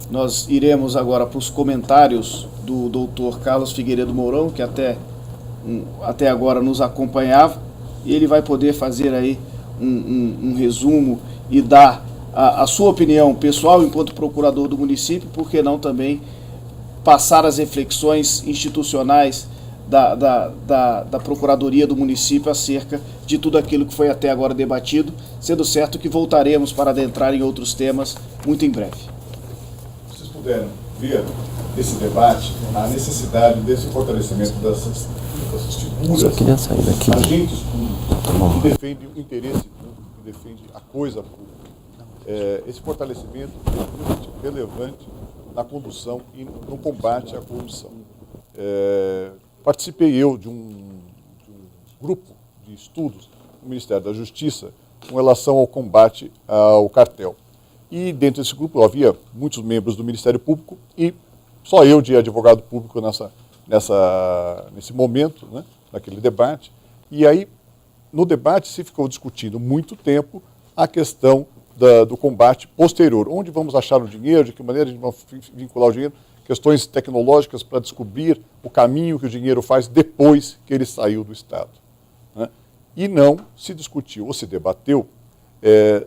Nós iremos agora para os comentários do doutor Carlos Figueiredo Mourão, que até agora nos acompanhava, e ele vai poder fazer aí um resumo e dar a sua opinião pessoal enquanto procurador do município, por que não também passar as reflexões institucionais da Procuradoria do município acerca de tudo aquilo que foi até agora debatido, sendo certo que voltaremos para adentrar em outros temas muito em breve. Vocês puderam ver nesse debate a necessidade desse fortalecimento dessas figuras, agentes públicos que defendem o interesse público, que defendem a coisa pública. Esse fortalecimento é muito relevante na condução e no combate à corrupção. Participei eu de um grupo de estudos no Ministério da Justiça com relação ao combate ao cartel. E dentro desse grupo havia muitos membros do Ministério Público e só eu de advogado público nesse momento, né, naquele debate. E aí, no debate, se ficou discutindo muito tempo a questão do combate posterior. Onde vamos achar o dinheiro, de que maneira a gente vai vincular o dinheiro, questões tecnológicas para descobrir o caminho que o dinheiro faz depois que ele saiu do Estado. Né? E não se discutiu ou se debateu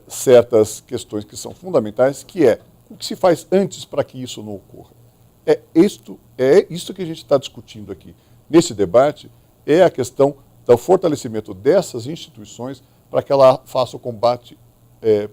certas questões que são fundamentais, que é o que se faz antes para que isso não ocorra. É isto que a gente está discutindo aqui. Nesse debate, é a questão do fortalecimento dessas instituições para que ela faça o combate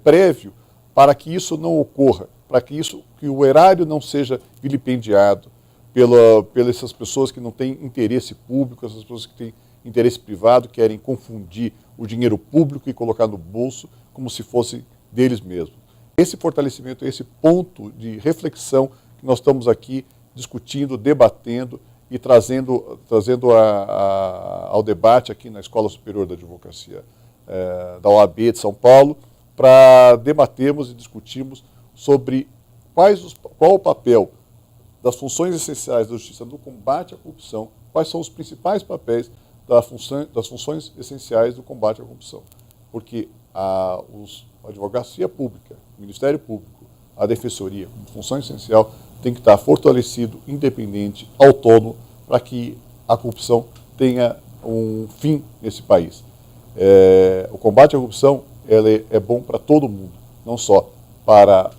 prévio para que isso não ocorra, para que o erário não seja vilipendiado pelas pessoas que não têm interesse público, essas pessoas que têm interesse privado, querem confundir o dinheiro público e colocar no bolso como se fosse deles mesmos. Esse fortalecimento, esse ponto de reflexão que nós estamos aqui discutindo, debatendo e trazendo ao debate aqui na Escola Superior da Advocacia da OAB de São Paulo, para debatermos e discutirmos sobre qual o papel das funções essenciais da Justiça no combate à corrupção, quais são os principais papéis das funções essenciais do combate à corrupção. Porque a Advocacia Pública, o Ministério Público, a Defensoria, como função essencial, tem que estar fortalecido, independente, autônomo, para que a corrupção tenha um fim nesse país. O combate à corrupção é bom para todo mundo, não só para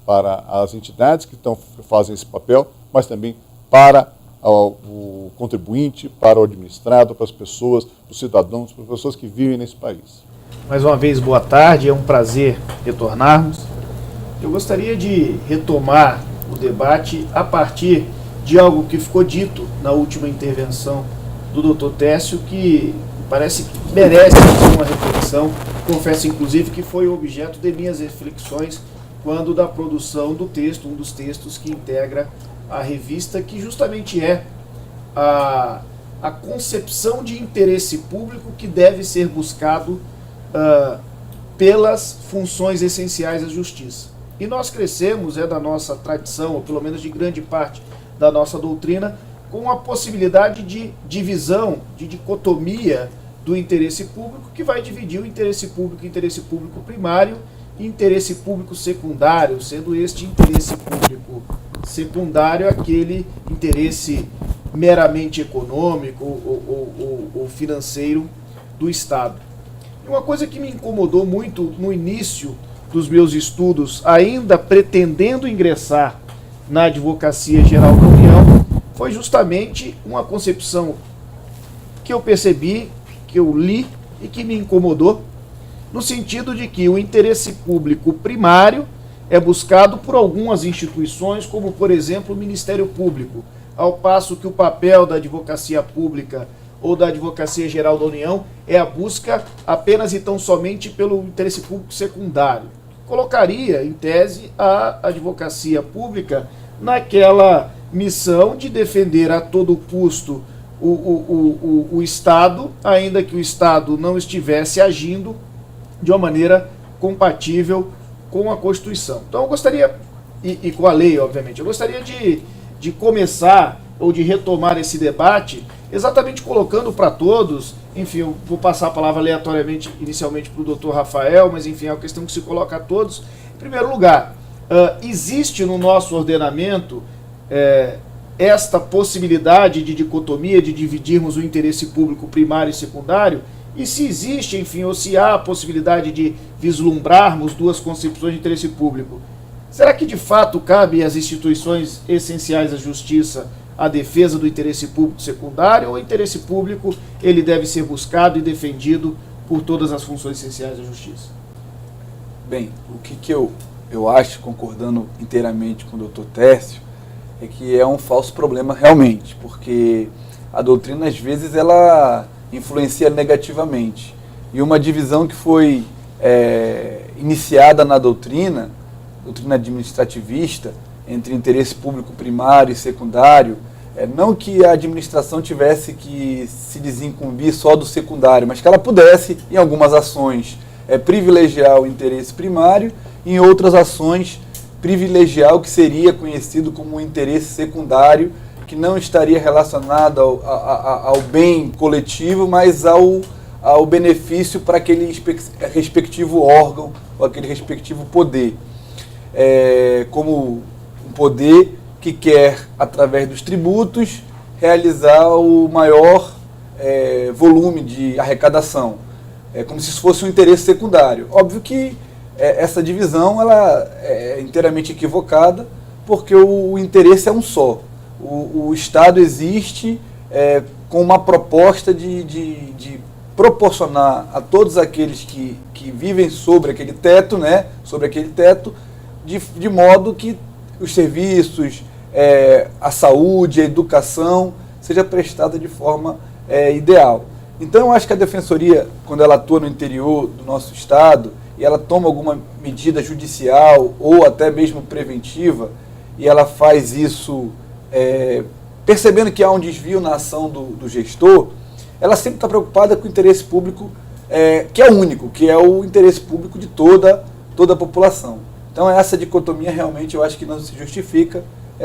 as entidades que fazem esse papel, mas também para o contribuinte, para o administrado, para as pessoas, para os cidadãos, para as pessoas que vivem nesse país. Mais uma vez, boa tarde, é um prazer retornarmos. Eu gostaria de retomar o debate a partir de algo que ficou dito na última intervenção do Dr. Técio, que parece que merece uma reflexão. Confesso, inclusive, que foi objeto de minhas reflexões quando da produção do texto, um dos textos que integra a revista, que justamente é a concepção de interesse público que deve ser buscado pelas funções essenciais da justiça. E nós crescemos, da nossa tradição, ou pelo menos de grande parte da nossa doutrina, com a possibilidade de divisão, de dicotomia do interesse público, que vai dividir o interesse público primário e interesse público secundário, sendo este interesse público secundário aquele interesse meramente econômico ou financeiro do Estado. E uma coisa que me incomodou muito no início dos meus estudos, ainda pretendendo ingressar na Advocacia Geral da União, foi justamente uma concepção que eu percebi, que eu li e que me incomodou, no sentido de que o interesse público primário é buscado por algumas instituições, como, por exemplo, o Ministério Público, ao passo que o papel da Advocacia Pública ou da Advocacia Geral da União é a busca apenas e tão somente pelo interesse público secundário. Colocaria, em tese, a Advocacia Pública naquela missão de defender a todo custo o Estado, ainda que o Estado não estivesse agindo de uma maneira compatível com a Constituição. Então eu gostaria, e com a lei, obviamente, eu gostaria de começar ou de retomar esse debate exatamente colocando para todos, enfim, eu vou passar a palavra aleatoriamente, inicialmente para o Dr. Rafael, mas enfim, é uma questão que se coloca a todos. Em primeiro lugar, existe no nosso ordenamento esta possibilidade de dicotomia, de dividirmos o interesse público primário e secundário, e se existe, enfim, ou se há a possibilidade de vislumbrarmos duas concepções de interesse público, será que de fato cabe às instituições essenciais da justiça a defesa do interesse público secundário, ou o interesse público ele deve ser buscado e defendido por todas as funções essenciais da justiça? Bem, o que eu acho, concordando inteiramente com o Dr. Tércio, é que é um falso problema realmente, porque a doutrina às vezes ela influencia negativamente. E uma divisão que foi iniciada na doutrina administrativista, entre interesse público primário e secundário, não que a administração tivesse que se desincumbir só do secundário, mas que ela pudesse, em algumas ações, privilegiar o interesse primário, e em outras ações, privilegiar o que seria conhecido como interesse secundário, que não estaria relacionado ao bem coletivo, mas ao benefício para aquele respectivo órgão ou aquele respectivo poder. Como um poder que quer, através dos tributos, realizar o maior volume de arrecadação. Como se isso fosse um interesse secundário. Óbvio que essa divisão ela é inteiramente equivocada, porque o interesse é um só. O Estado existe com uma proposta de proporcionar a todos aqueles que vivem sobre aquele teto, de modo que os serviços, a saúde, a educação, seja prestada de forma ideal. Então eu acho que a Defensoria, quando ela atua no interior do nosso Estado, e ela toma alguma medida judicial ou até mesmo preventiva, e ela faz isso percebendo que há um desvio na ação do gestor, ela sempre está preocupada com o interesse público, que é único, que é o interesse público de toda a população. Então essa dicotomia realmente eu acho que não se justifica,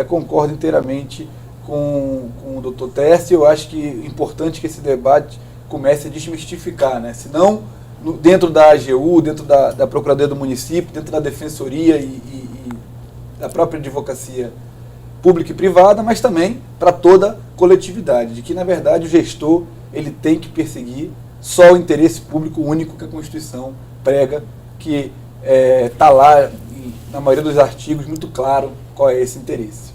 concordo inteiramente com o Dr. Tércio. Eu acho que é importante que esse debate comece a desmistificar, senão dentro da AGU, dentro da Procuradoria do Município, dentro da Defensoria e da própria advocacia pública e privada, mas também para toda a coletividade, de que, na verdade, o gestor ele tem que perseguir só o interesse público único que a Constituição prega, que está lá, na maioria dos artigos, muito claro qual é esse interesse.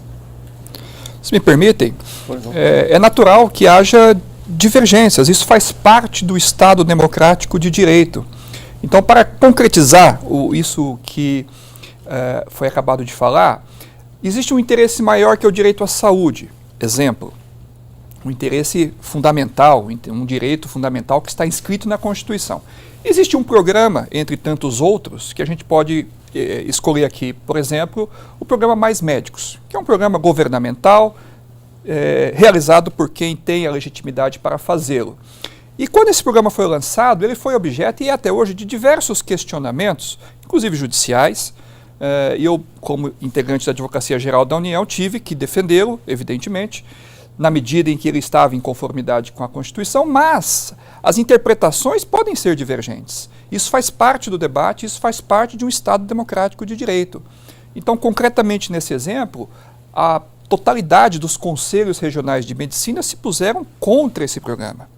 Se me permitem, é natural que haja divergências, isso faz parte do Estado democrático de direito. Então, para concretizar isso que foi acabado de falar, existe um interesse maior que é o direito à saúde. Exemplo, um interesse fundamental, um direito fundamental que está inscrito na Constituição. Existe um programa, entre tantos outros, que a gente pode escolher aqui, por exemplo, o programa Mais Médicos, que é um programa governamental, realizado por quem tem a legitimidade para fazê-lo. E quando esse programa foi lançado, ele foi objeto, e até hoje, de diversos questionamentos, inclusive judiciais, e eu, como integrante da Advocacia Geral da União, tive que defendê-lo, evidentemente, na medida em que ele estava em conformidade com a Constituição, mas as interpretações podem ser divergentes. Isso faz parte do debate, isso faz parte de um Estado democrático de direito. Então, concretamente nesse exemplo, a totalidade dos conselhos regionais de medicina se puseram contra esse programa.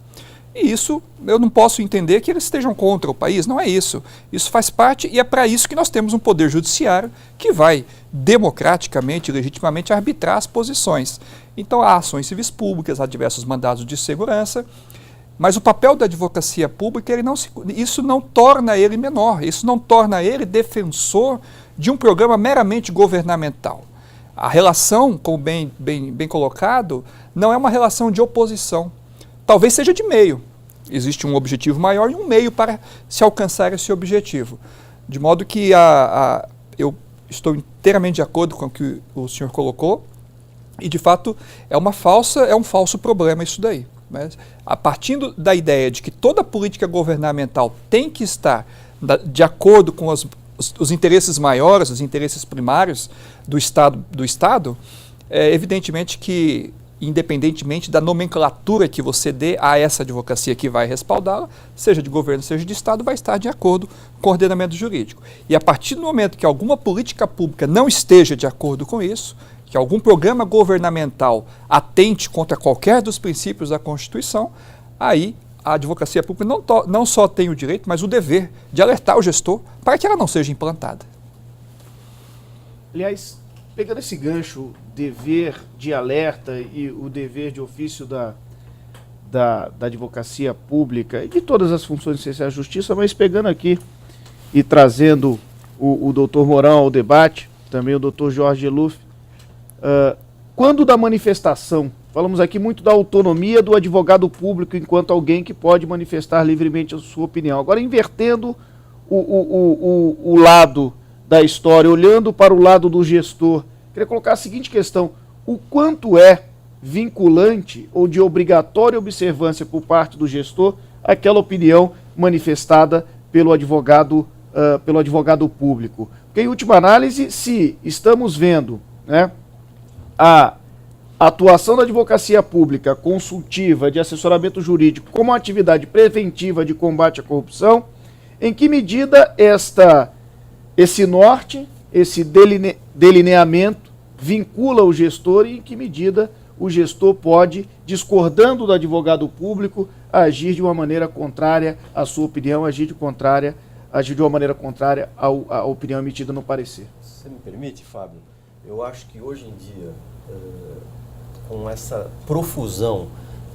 E isso, eu não posso entender que eles estejam contra o país, não é isso. Isso faz parte e é para isso que nós temos um poder judiciário que vai democraticamente e legitimamente arbitrar as posições. Então há ações civis públicas, há diversos mandados de segurança, mas o papel da advocacia pública, isso não torna ele menor, isso não torna ele defensor de um programa meramente governamental. A relação, como bem colocado, não é uma relação de oposição. Talvez seja de meio. Existe um objetivo maior e um meio para se alcançar esse objetivo. De modo que eu estou inteiramente de acordo com o que o senhor colocou e, de fato, é um falso problema isso daí. Mas, a partir da ideia de que toda política governamental tem que estar de acordo com os interesses maiores, os interesses primários do Estado, evidentemente que, independentemente da nomenclatura que você dê a essa advocacia que vai respaldá-la, seja de governo, seja de Estado, vai estar de acordo com o ordenamento jurídico. E a partir do momento que alguma política pública não esteja de acordo com isso, que algum programa governamental atente contra qualquer dos princípios da Constituição, aí a advocacia pública não só tem o direito, mas o dever de alertar o gestor para que ela não seja implantada. Aliás, pegando esse gancho, dever de alerta e o dever de ofício da advocacia pública e de todas as funções essenciais da justiça, mas pegando aqui e trazendo o doutor Mourão ao debate, também o doutor Jorge Eluf, quando da manifestação, falamos aqui muito da autonomia do advogado público enquanto alguém que pode manifestar livremente a sua opinião. Agora, invertendo o lado da história, olhando para o lado do gestor, queria colocar a seguinte questão: o quanto é vinculante ou de obrigatória observância por parte do gestor aquela opinião manifestada pelo advogado público? Porque, em última análise, se estamos vendo, né, a atuação da advocacia pública consultiva de assessoramento jurídico como uma atividade preventiva de combate à corrupção, em que medida esse norte, esse delineamento vincula o gestor e em que medida o gestor pode, discordando do advogado público, agir de uma maneira contrária à sua opinião, agir de uma maneira contrária à opinião emitida no parecer? Você me permite, Fábio? Eu acho que hoje em dia, com essa profusão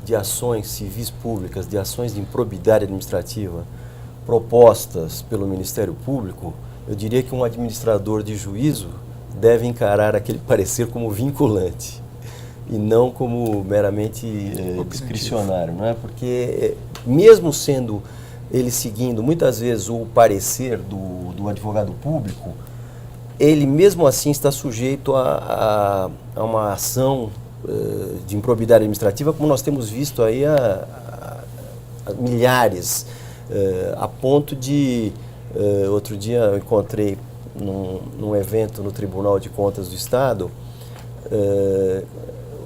de ações civis públicas, de ações de improbidade administrativa propostas pelo Ministério Público, eu diria que um administrador de juízo deve encarar aquele parecer como vinculante e não como meramente discricionário, não é? Porque mesmo sendo ele seguindo muitas vezes o parecer do advogado público, ele mesmo assim está sujeito a uma ação de improbidade administrativa, como nós temos visto aí a milhares, a ponto de... outro dia eu encontrei num evento no Tribunal de Contas do Estado,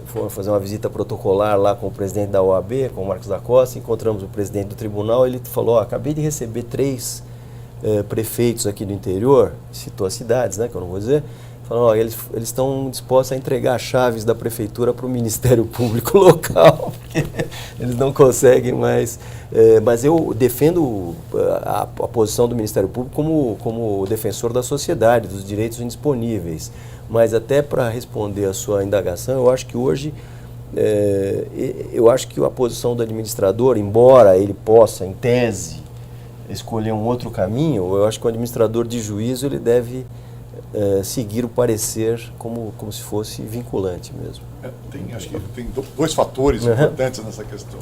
fomos fazer uma visita protocolar lá com o presidente da OAB, com o Marcos da Costa, encontramos o presidente do tribunal, ele falou: acabei de receber 3 prefeitos aqui do interior, citou as cidades, né, que eu não vou dizer, falou: eles estão dispostos a entregar as chaves da prefeitura para o Ministério Público local, porque eles não conseguem mais. Mas eu defendo a posição do Ministério Público como defensor da sociedade, dos direitos indisponíveis. Mas até para responder a sua indagação, eu acho que hoje, a posição do administrador, embora ele possa, em tese, escolher um outro caminho, eu acho que o administrador de juízo ele deve seguir o parecer como se fosse vinculante mesmo. Acho que tem 2 fatores importantes nessa questão.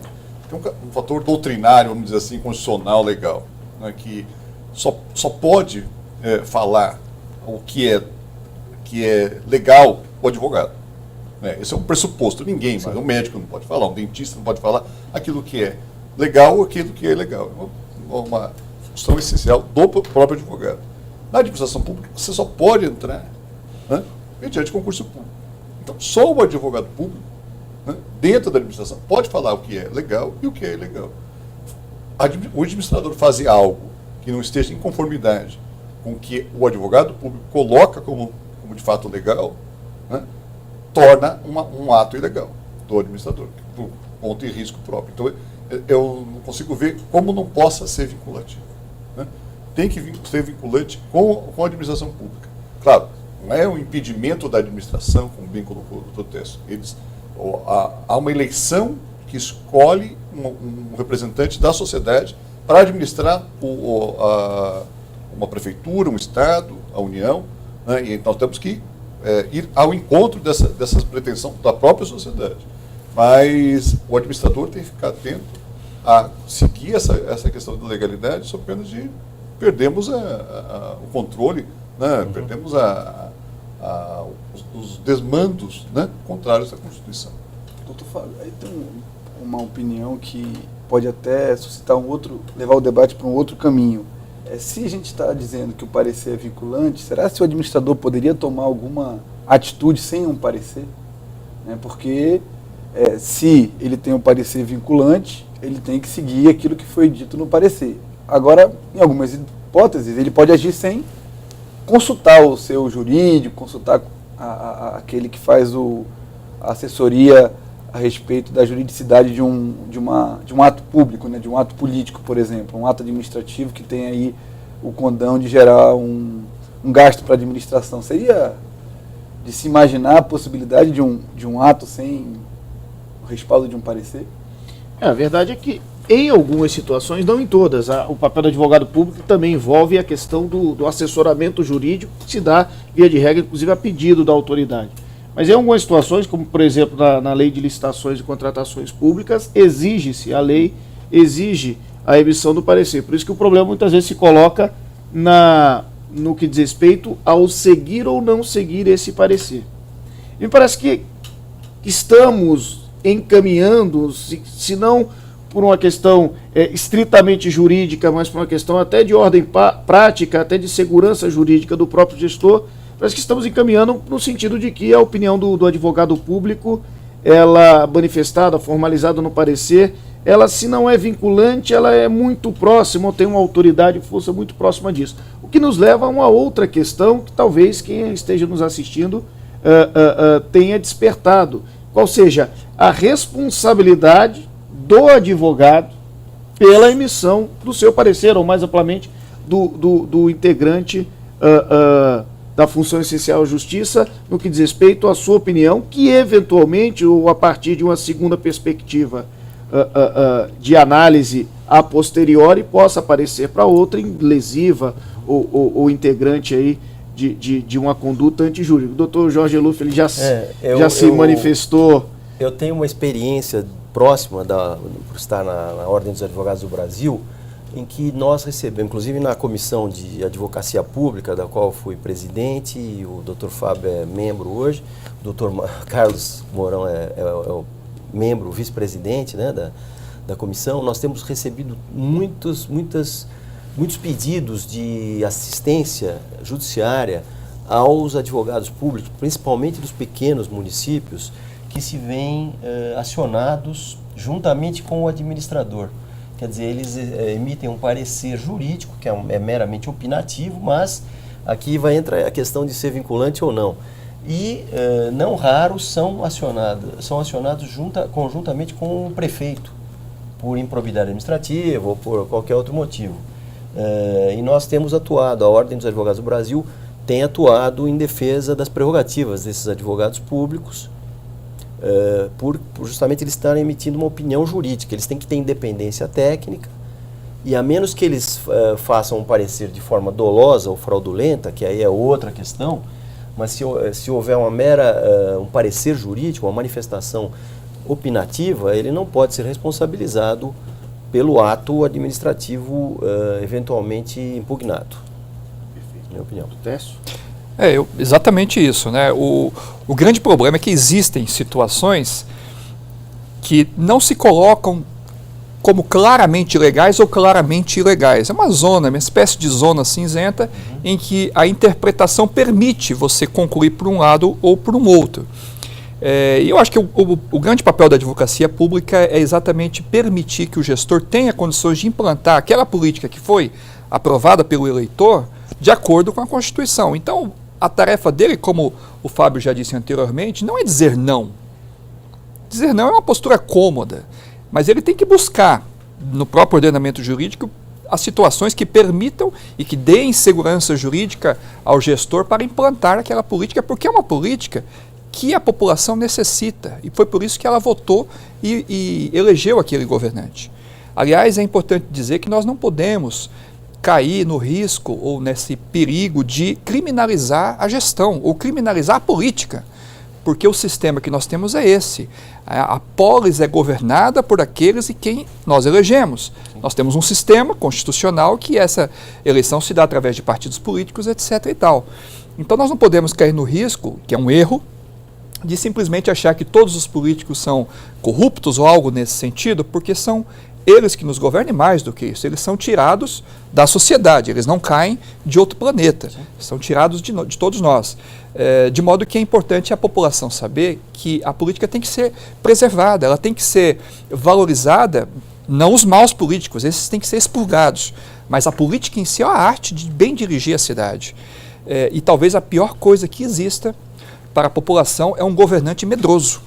Tem um fator doutrinário, vamos dizer assim, constitucional, legal, né, que só pode falar o que é legal o advogado. Né? Esse é um pressuposto. Ninguém, mas um médico não pode falar, um dentista não pode falar aquilo que é legal ou aquilo que é ilegal. É uma função essencial do próprio advogado. Na administração pública, você só pode entrar, né, mediante concurso público. Então, só o advogado público, né, dentro da administração, pode falar o que é legal e o que é ilegal. O administrador fazer algo que não esteja em conformidade com o que o advogado público coloca como de fato legal, né, torna um ato ilegal do administrador, por conta e risco próprio. Então, eu não consigo ver como não possa ser vinculante. Né? Tem que ser vinculante com a administração pública. Claro, não é um impedimento da administração, como bem colocou o doutor Tessio. Há uma eleição que escolhe um representante da sociedade para administrar uma prefeitura, um estado, a União, né? E nós temos que ir ao encontro dessas pretensões da própria sociedade. Mas o administrador tem que ficar atento a seguir essa questão da legalidade, sob pena de perdermos o controle, né? Perdemos os desmandos, né, contrários à Constituição. Doutor Fábio, aí tem uma opinião que pode até suscitar levar o debate para um outro caminho. Se a gente está dizendo que o parecer é vinculante, será que o administrador poderia tomar alguma atitude sem um parecer? Porque se ele tem um parecer vinculante, ele tem que seguir aquilo que foi dito no parecer. Agora, em algumas hipóteses, ele pode agir sem consultar o seu jurídico, consultar aquele que faz a assessoria a respeito da juridicidade de um ato público, né, de um ato político, por exemplo, um ato administrativo que tem aí o condão de gerar um gasto para a administração. Seria de se imaginar a possibilidade de um ato sem o respaldo de um parecer? A verdade é que em algumas situações, não em todas, o papel do advogado público também envolve a questão do assessoramento jurídico, que se dá, via de regra, inclusive a pedido da autoridade. Mas em algumas situações, como por exemplo na lei de licitações e contratações públicas, a lei exige a emissão do parecer. Por isso que o problema muitas vezes se coloca no que diz respeito ao seguir ou não seguir esse parecer. E me parece que estamos encaminhando, se não por uma questão estritamente jurídica, mas por uma questão até de ordem prática, até de segurança jurídica do próprio gestor, parece que estamos encaminhando no sentido de que a opinião do advogado público, ela manifestada, formalizada no parecer, ela, se não é vinculante, ela é muito próxima, ou tem uma autoridade e força muito próxima disso. O que nos leva a uma outra questão que talvez quem esteja nos assistindo tenha despertado, qual seja a responsabilidade do advogado pela emissão do seu parecer, ou mais amplamente do integrante da função essencial à justiça, no que diz respeito à sua opinião, que eventualmente, ou a partir de uma segunda perspectiva de análise a posteriori, possa aparecer para outra lesiva ou integrante aí de uma conduta antijurídica. O doutor Jorge Eluf, ele já se manifestou. Eu tenho uma experiência próxima, por estar na Ordem dos Advogados do Brasil, em que nós recebemos, inclusive na Comissão de Advocacia Pública, da qual fui presidente, e o Dr. Fábio é membro hoje, o Dr. Carlos Mourão é o membro, vice-presidente, né, da comissão. Nós temos recebido muitos pedidos de assistência judiciária aos advogados públicos, principalmente dos pequenos municípios, que se veem acionados juntamente com o administrador. Quer dizer, eles emitem um parecer jurídico, que é meramente opinativo, mas aqui vai entrar a questão de ser vinculante ou não. E, não raro, são acionados conjuntamente com o prefeito, por improbidade administrativa ou por qualquer outro motivo. E nós temos atuado, a Ordem dos Advogados do Brasil tem atuado em defesa das prerrogativas desses advogados públicos, por justamente eles estarem emitindo uma opinião jurídica. Eles têm que ter independência técnica, e a menos que eles façam um parecer de forma dolosa ou fraudulenta, que aí é outra questão, mas se houver um parecer jurídico, uma manifestação opinativa, ele não pode ser responsabilizado pelo ato administrativo eventualmente impugnado. Perfeito. Minha opinião. Técio? Exatamente isso, né? O grande problema é que existem situações que não se colocam como claramente legais ou claramente ilegais. É uma zona, uma espécie de zona cinzenta, em que a interpretação permite você concluir por um lado ou por um outro. E eu acho que o grande papel da advocacia pública é exatamente permitir que o gestor tenha condições de implantar aquela política que foi aprovada pelo eleitor de acordo com a Constituição. Então, a tarefa dele, como o Fábio já disse anteriormente, não é dizer não. Dizer não é uma postura cômoda, mas ele tem que buscar, no próprio ordenamento jurídico, as situações que permitam e que deem segurança jurídica ao gestor para implantar aquela política, porque é uma política que a população necessita, e foi por isso que ela votou e elegeu aquele governante. Aliás, é importante dizer que nós não podemos cair no risco ou nesse perigo de criminalizar a gestão ou criminalizar a política, porque o sistema que nós temos é esse. A polis é governada por aqueles e quem nós elegemos. Nós temos um sistema constitucional que essa eleição se dá através de partidos políticos, etc. e tal. Então nós não podemos cair no risco, que é um erro, de simplesmente achar que todos os políticos são corruptos ou algo nesse sentido, porque são eles que nos governam, mais do que isso. Eles são tirados da sociedade, eles não caem de outro planeta, são tirados de todos nós. De modo que é importante a população saber que a política tem que ser preservada, ela tem que ser valorizada, não os maus políticos, esses têm que ser expurgados, mas a política em si é a arte de bem dirigir a cidade. E talvez a pior coisa que exista para a população é um governante medroso.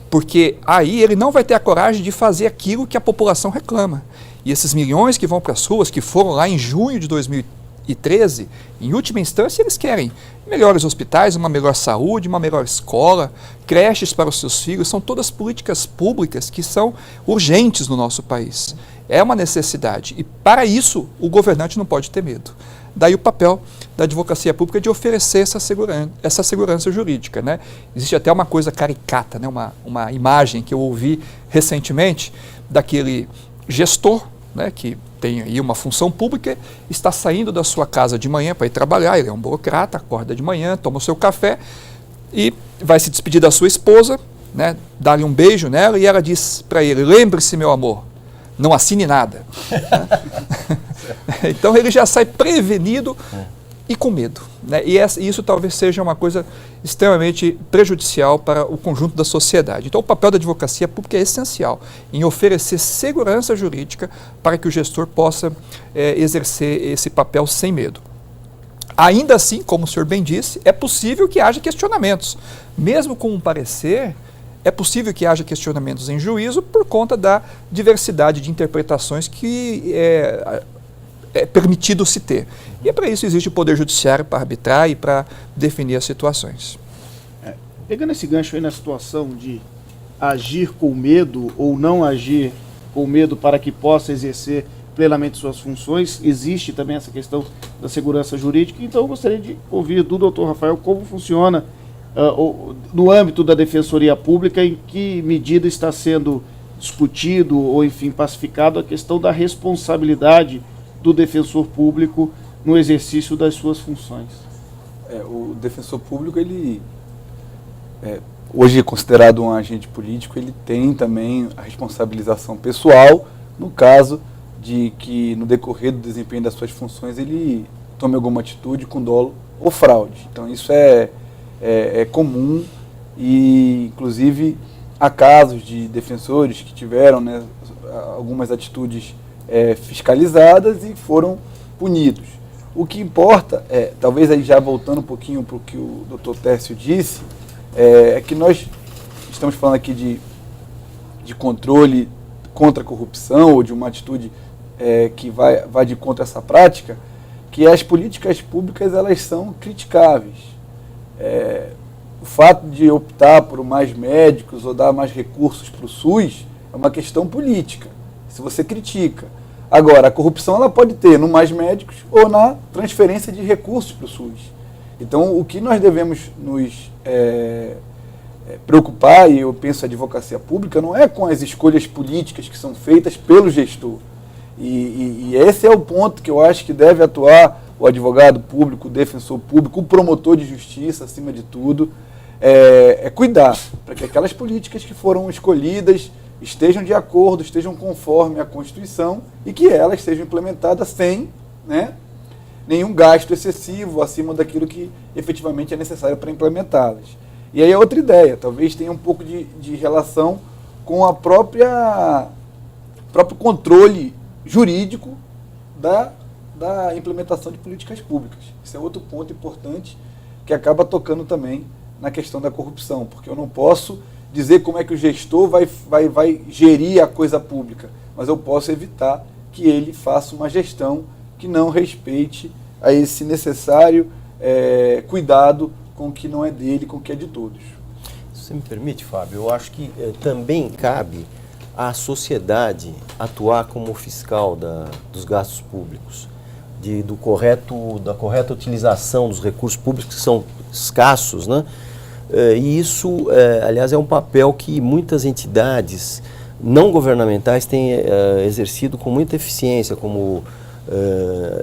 Porque aí ele não vai ter a coragem de fazer aquilo que a população reclama. E esses milhões que vão para as ruas, que foram lá em junho de 2013, em última instância eles querem melhores hospitais, uma melhor saúde, uma melhor escola, creches para os seus filhos, são todas políticas públicas que são urgentes no nosso país. É uma necessidade e para isso o governante não pode ter medo. Daí o papel da advocacia pública de oferecer essa segurança jurídica, né? Existe até uma coisa caricata, né? Uma imagem que eu ouvi recentemente daquele gestor, né, que tem aí uma função pública, está saindo da sua casa de manhã para ir trabalhar, ele é um burocrata, acorda de manhã, toma o seu café e vai se despedir da sua esposa, né, dá-lhe um beijo nela e ela diz para ele: lembre-se, meu amor, não assine nada. Então ele já sai prevenido e com medo, né? E isso talvez seja uma coisa extremamente prejudicial para o conjunto da sociedade. Então o papel da advocacia pública é essencial em oferecer segurança jurídica para que o gestor possa exercer esse papel sem medo. Ainda assim, como o senhor bem disse, é possível que haja questionamentos. Mesmo com um parecer, é possível que haja questionamentos em juízo por conta da diversidade de interpretações que é permitido se ter. E para isso existe o Poder Judiciário para arbitrar e para definir as situações. Pegando esse gancho aí na situação de agir com medo ou não agir com medo para que possa exercer plenamente suas funções, existe também essa questão da segurança jurídica. Então eu gostaria de ouvir do Dr. Rafael como funciona no âmbito da Defensoria Pública, em que medida está sendo discutido ou, enfim, pacificado a questão da responsabilidade do defensor público no exercício das suas funções. O defensor público, ele hoje é considerado um agente político, ele tem também a responsabilização pessoal no caso de que no decorrer do desempenho das suas funções ele tome alguma atitude com dolo ou fraude. Então isso é comum e inclusive há casos de defensores que tiveram, né, algumas atitudes fiscalizadas e foram punidos. O que importa, talvez aí já voltando um pouquinho para o que o Dr. Tércio disse, é que nós estamos falando aqui de controle contra a corrupção ou de uma atitude que vai de contra essa prática, que as políticas públicas elas são criticáveis. O fato de optar por mais médicos ou dar mais recursos para o SUS é uma questão política. Se você critica. Agora, a corrupção ela pode ter no mais médicos ou na transferência de recursos para o SUS. Então, o que nós devemos nos preocupar, e eu penso a advocacia pública, não é com as escolhas políticas que são feitas pelo gestor. E esse é o ponto que eu acho que deve atuar o advogado público, o defensor público, o promotor de justiça, acima de tudo, cuidar para que aquelas políticas que foram escolhidas estejam de acordo, estejam conforme a Constituição e que elas sejam implementadas sem, né, nenhum gasto excessivo acima daquilo que efetivamente é necessário para implementá-las. E aí é outra ideia, talvez tenha um pouco de relação com a próprio controle jurídico da implementação de políticas públicas. Isso é outro ponto importante que acaba tocando também na questão da corrupção, porque eu não posso dizer como é que o gestor vai gerir a coisa pública, mas eu posso evitar que ele faça uma gestão que não respeite a esse necessário cuidado com o que não é dele, com o que é de todos. Se você me permite, Fábio, eu acho que também cabe à sociedade atuar como fiscal dos gastos públicos, da correta utilização dos recursos públicos que são escassos, né? E isso, aliás, é um papel que muitas entidades não governamentais têm exercido com muita eficiência, como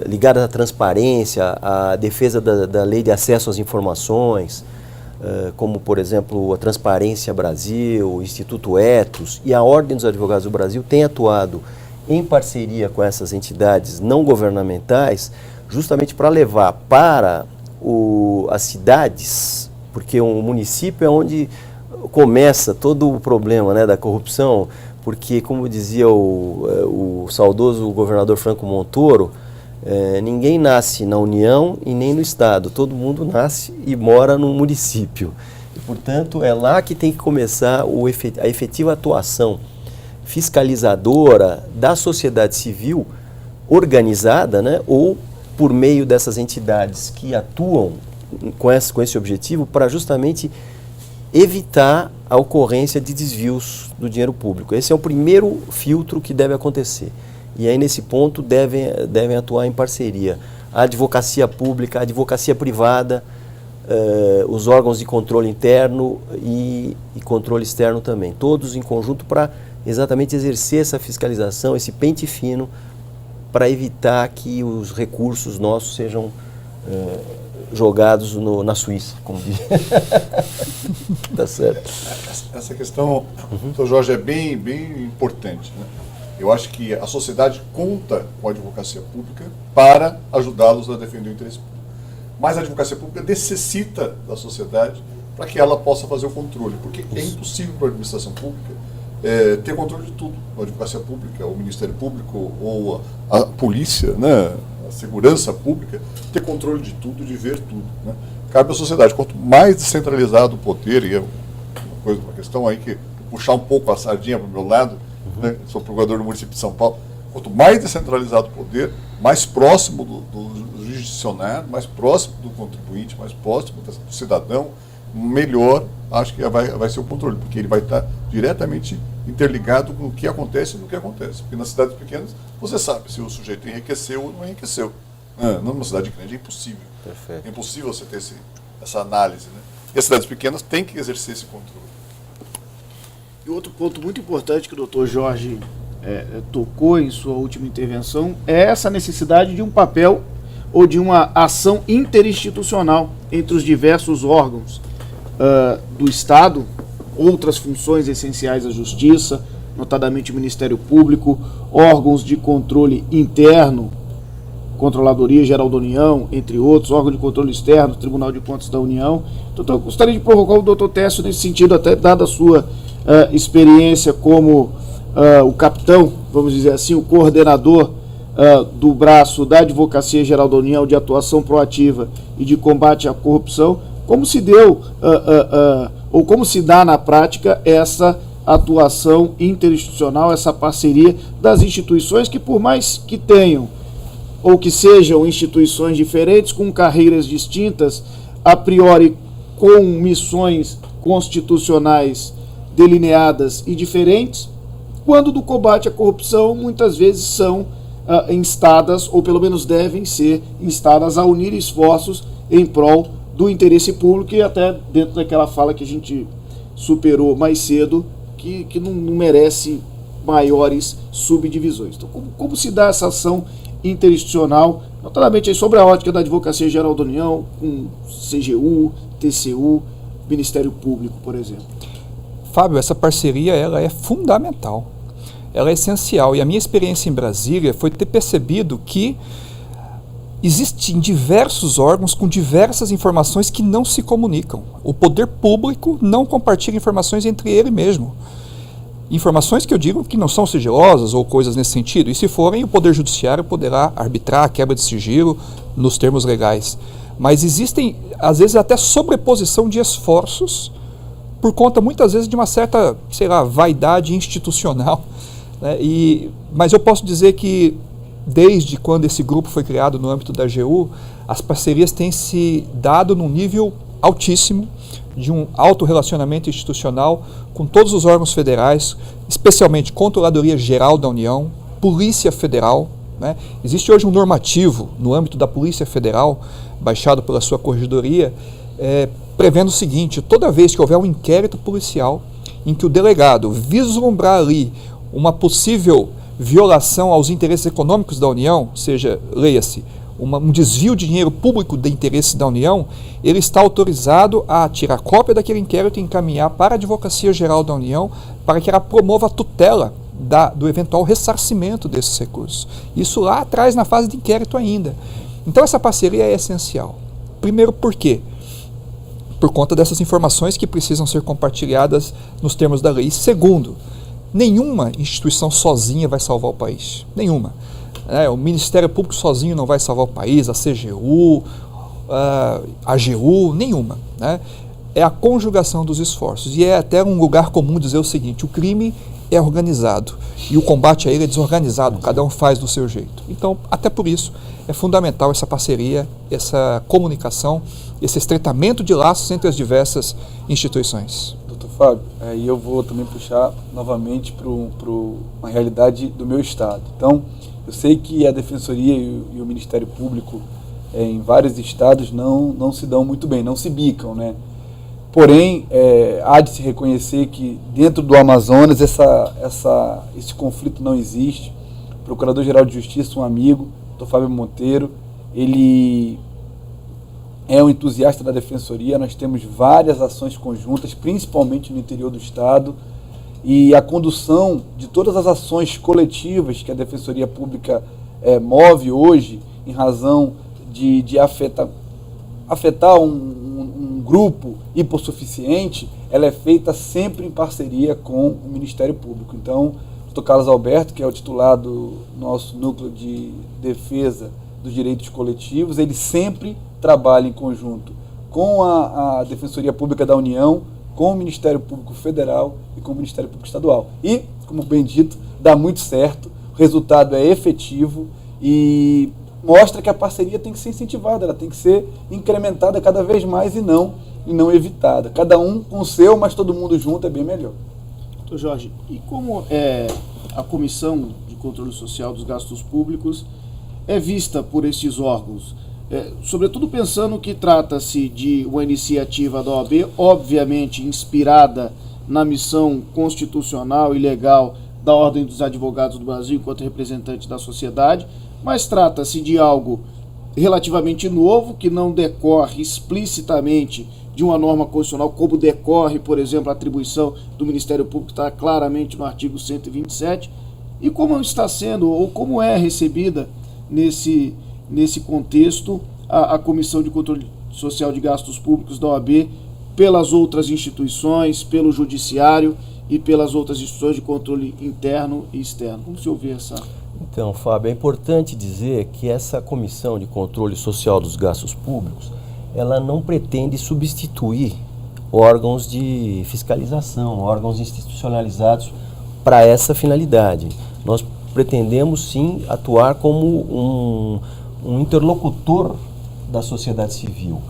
ligadas à transparência, à defesa da lei de acesso às informações, como, por exemplo, a Transparência Brasil, o Instituto Etos e a Ordem dos Advogados do Brasil têm atuado em parceria com essas entidades não governamentais, justamente para levar para as cidades, porque o município é onde começa todo o problema, né, da corrupção, porque, como dizia o saudoso governador Franco Montoro, Ninguém nasce na União e nem no Estado, todo mundo nasce e mora no município. E, portanto, é lá que tem que começar a efetiva atuação fiscalizadora da sociedade civil organizada, né, ou por meio dessas entidades que atuam com esse objetivo para justamente evitar a ocorrência de desvios do dinheiro público. Esse é o primeiro filtro que deve acontecer. E aí, nesse ponto, devem atuar em parceria a advocacia pública, a advocacia privada, os órgãos de controle interno e controle externo também. Todos em conjunto para exatamente exercer essa fiscalização, esse pente fino, para evitar que os recursos nossos sejam jogados na Suíça, como diz. Tá certo. Essa questão, doutor Jorge, é bem importante, né? Eu acho que a sociedade conta com a advocacia pública para ajudá-los a defender o interesse público. Mas a advocacia pública necessita da sociedade para que ela possa fazer o controle, porque é impossível para a administração pública ter controle de tudo. A advocacia pública, o Ministério Público ou a polícia, né, a segurança pública, ter controle de tudo, de ver tudo, né? Cabe à sociedade. Quanto mais descentralizado o poder, e é uma questão aí que puxar um pouco a sardinha para o meu lado, né, sou procurador do município de São Paulo, quanto mais descentralizado o poder, mais próximo do jurisdicionado, mais próximo do contribuinte, mais próximo do cidadão, melhor acho que vai ser o controle, porque ele vai estar diretamente interligado com o que acontece e no que acontece. Porque nas cidades pequenas, você sabe se o sujeito enriqueceu ou não enriqueceu. Numa cidade grande é impossível. Perfeito. É impossível você ter essa análise, né? E as cidades pequenas têm que exercer esse controle. E outro ponto muito importante que o doutor Jorge tocou em sua última intervenção é essa necessidade de um papel ou de uma ação interinstitucional entre os diversos órgãos do Estado, outras funções essenciais da Justiça, notadamente o Ministério Público, órgãos de controle interno, Controladoria Geral da União, entre outros, órgão de controle externo, Tribunal de Contas da União. Então, eu gostaria de provocar o doutor Técio nesse sentido, até dada a sua experiência como o capitão, vamos dizer assim, o coordenador do braço da Advocacia Geral da União de atuação proativa e de combate à corrupção, como se deu ou como se dá na prática essa atuação interinstitucional, essa parceria das instituições que, por mais que tenham ou que sejam instituições diferentes, com carreiras distintas, a priori com missões constitucionais delineadas e diferentes, quando do combate à corrupção, muitas vezes são instadas, ou pelo menos devem ser instadas a unir esforços em prol do interesse público, e até dentro daquela fala que a gente superou mais cedo, que não merece maiores subdivisões. Então, como se dá essa ação interinstitucional, notadamente aí sobre a ótica da Advocacia Geral da União, com CGU, TCU, Ministério Público, por exemplo? Fábio, essa parceria ela é fundamental, ela é essencial. E a minha experiência em Brasília foi ter percebido que existem diversos órgãos com diversas informações que não se comunicam. O poder público não compartilha informações entre ele mesmo. Informações que eu digo que não são sigilosas ou coisas nesse sentido, e se forem, o Poder Judiciário poderá arbitrar a quebra de sigilo nos termos legais. Mas existem, às vezes, até sobreposição de esforços por conta, muitas vezes, de uma certa, vaidade institucional, né? Mas eu posso dizer que, desde quando esse grupo foi criado no âmbito da AGU, as parcerias têm se dado num nível altíssimo, de um alto relacionamento institucional com todos os órgãos federais, especialmente Controladoria Geral da União, Polícia Federal, né? Existe hoje um normativo no âmbito da Polícia Federal, baixado pela sua corregedoria, prevendo o seguinte: toda vez que houver um inquérito policial em que o delegado vislumbrar ali uma possível violação aos interesses econômicos da União, seja, leia-se, um desvio de dinheiro público de interesse da União, ele está autorizado a tirar cópia daquele inquérito e encaminhar para a Advocacia Geral da União para que ela promova a tutela do eventual ressarcimento desses recursos. Isso lá atrás, na fase de inquérito ainda. Então essa parceria é essencial. Primeiro, por quê? Por conta dessas informações que precisam ser compartilhadas nos termos da lei. Segundo, nenhuma instituição sozinha vai salvar o país. Nenhuma. O Ministério Público sozinho não vai salvar o país, a CGU, a AGU, nenhuma, né? É a conjugação dos esforços. E é até um lugar comum dizer o seguinte: o crime é organizado e o combate a ele é desorganizado, cada um faz do seu jeito. Então, até por isso, é fundamental essa parceria, essa comunicação, esse estreitamento de laços entre as diversas instituições. Doutor Fábio, e eu vou também puxar novamente para uma realidade do meu estado. Então, eu sei que a Defensoria e o Ministério Público em vários estados não se dão muito bem, não se bicam, né? Porém, há de se reconhecer que dentro do Amazonas esse conflito não existe. O Procurador-Geral de Justiça, um amigo, Dr. Fábio Monteiro, ele é um entusiasta da Defensoria. Nós temos várias ações conjuntas, principalmente no interior do estado, e a condução de todas as ações coletivas que a Defensoria Pública move hoje, em razão de afetar um grupo hipossuficiente, ela é feita sempre em parceria com o Ministério Público. Então, o Dr. Carlos Alberto, que é o titular do nosso núcleo de defesa dos direitos coletivos, ele sempre trabalha em conjunto com a Defensoria Pública da União, com o Ministério Público Federal e com o Ministério Público Estadual. E, como bem dito, dá muito certo, o resultado é efetivo e mostra que a parceria tem que ser incentivada, ela tem que ser incrementada cada vez mais e não evitada. Cada um com o seu, mas todo mundo junto é bem melhor. Doutor Jorge, e como a Comissão de Controle Social dos Gastos Públicos é vista por estes órgãos? Sobretudo pensando que trata-se de uma iniciativa da OAB, obviamente inspirada na missão constitucional e legal da Ordem dos Advogados do Brasil enquanto representante da sociedade, mas trata-se de algo relativamente novo, que não decorre explicitamente de uma norma constitucional, como decorre, por exemplo, a atribuição do Ministério Público, está claramente no artigo 127, e como está sendo, ou como é recebida nesse contexto, a Comissão de Controle Social de Gastos Públicos da OAB pelas outras instituições, pelo Judiciário e pelas outras instituições de controle interno e externo. Como o senhor vê essa... Então, Fábio, é importante dizer que essa Comissão de Controle Social dos Gastos Públicos, ela não pretende substituir órgãos de fiscalização, órgãos institucionalizados para essa finalidade. Nós pretendemos, sim, atuar como um interlocutor da sociedade civil,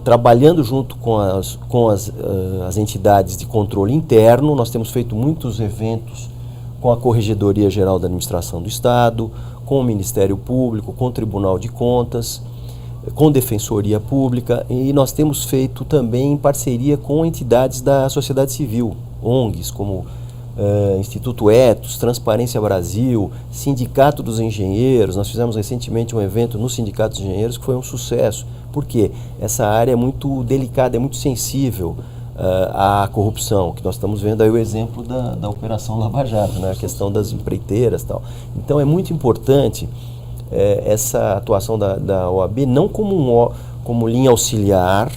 trabalhando junto com as entidades de controle interno. Nós temos feito muitos eventos com a Corregedoria Geral da Administração do Estado, com o Ministério Público, com o Tribunal de Contas, com Defensoria Pública, e nós temos feito também em parceria com entidades da sociedade civil, ONGs, como Instituto Etos, Transparência Brasil, Sindicato dos Engenheiros. Nós fizemos recentemente um evento no Sindicato dos Engenheiros que foi um sucesso, porque essa área é muito delicada, é muito sensível à corrupção, que nós estamos vendo aí o exemplo da Operação Lava Jato, né? A questão das empreiteiras e tal. Então é muito importante essa atuação da OAB não como linha auxiliar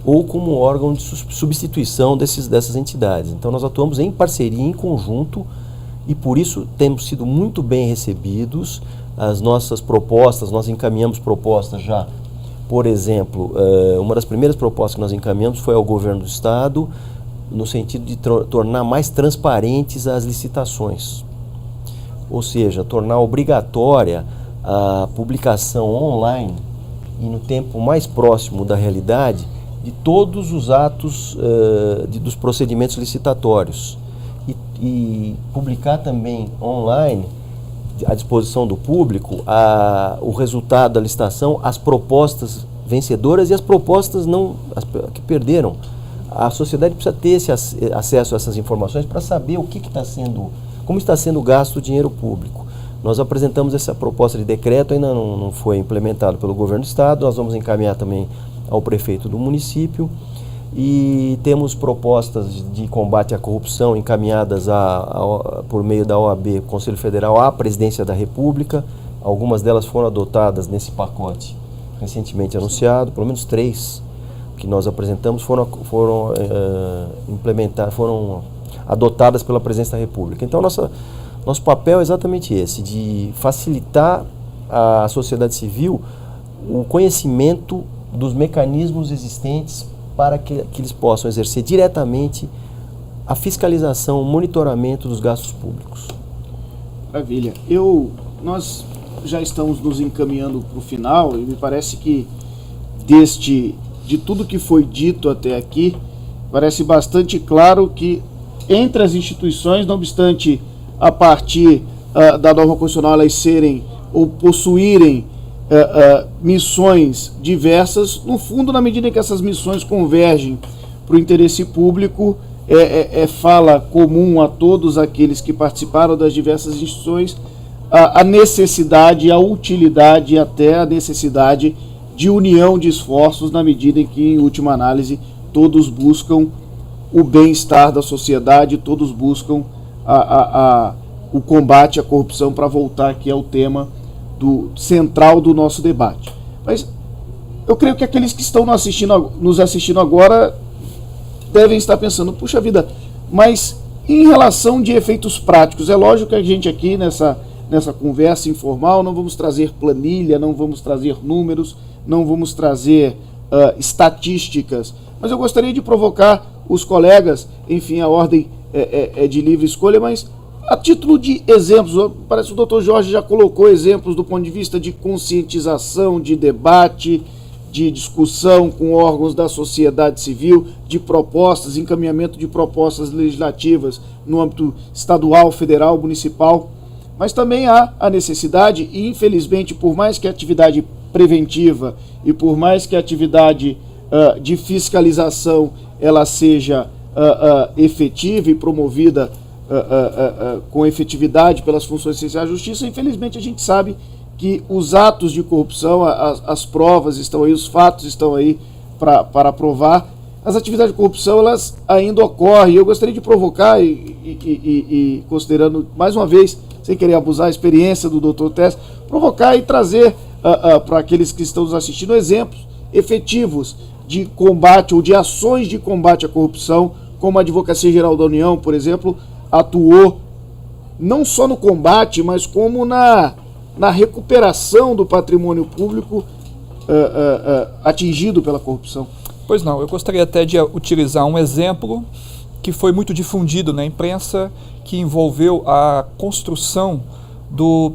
ou como órgão de substituição dessas entidades. Então nós atuamos em parceria, em conjunto, e por isso temos sido muito bem recebidos. As nossas propostas, nós encaminhamos propostas já, por exemplo, uma das primeiras propostas que nós encaminhamos foi ao governo do Estado, no sentido de tornar mais transparentes as licitações, ou seja, tornar obrigatória a publicação online e no tempo mais próximo da realidade de todos os atos dos procedimentos licitatórios e publicar também online à disposição do público o resultado da licitação, as propostas vencedoras e as propostas que perderam. A sociedade precisa ter esse acesso a essas informações para saber como está sendo gasto o dinheiro público. Nós apresentamos essa proposta de decreto, ainda não foi implementado pelo governo do estado. Nós vamos encaminhar também ao prefeito do município, e temos propostas de combate à corrupção encaminhadas por meio da OAB, Conselho Federal, à Presidência da República. Algumas delas foram adotadas nesse pacote recentemente anunciado, pelo menos 3 que nós apresentamos foram adotadas pela Presidência da República. Então Nosso papel é exatamente esse, de facilitar à sociedade civil o conhecimento dos mecanismos existentes para que eles possam exercer diretamente a fiscalização, o monitoramento dos gastos públicos. Maravilha. Nós já estamos nos encaminhando para o final e me parece que de tudo que foi dito até aqui, parece bastante claro que entre as instituições, não obstante a partir da norma constitucional elas serem ou possuírem missões diversas, no fundo, na medida em que essas missões convergem para o interesse público, fala comum a todos aqueles que participaram das diversas instituições a necessidade, a utilidade e até a necessidade de união de esforços na medida em que, em última análise, todos buscam o bem-estar da sociedade, todos buscam o combate à corrupção, para voltar aqui ao tema central do nosso debate. Mas eu creio que aqueles que estão nos assistindo agora devem estar pensando, puxa vida, mas em relação de efeitos práticos, é lógico que a gente aqui nessa conversa informal não vamos trazer planilha, não vamos trazer números, não vamos trazer estatísticas, mas eu gostaria de provocar os colegas, enfim, a ordem é de livre escolha, mas a título de exemplos, parece que o doutor Jorge já colocou exemplos do ponto de vista de conscientização, de debate, de discussão com órgãos da sociedade civil, de propostas, encaminhamento de propostas legislativas no âmbito estadual, federal, municipal, mas também há a necessidade, e infelizmente, por mais que a atividade preventiva e por mais que a atividade de fiscalização ela seja efetiva e promovida com efetividade pelas funções essenciais da justiça, infelizmente a gente sabe que os atos de corrupção, as provas estão aí, os fatos estão aí para provar. As atividades de corrupção, elas ainda ocorrem. Eu gostaria de provocar e considerando, mais uma vez, sem querer abusar a experiência do Dr. Tess, provocar e trazer para aqueles que estão nos assistindo exemplos efetivos de combate ou de ações de combate à corrupção, como a Advocacia Geral da União, por exemplo, atuou não só no combate, mas como na recuperação do patrimônio público atingido pela corrupção. Pois não, eu gostaria até de utilizar um exemplo que foi muito difundido na imprensa, que envolveu a construção do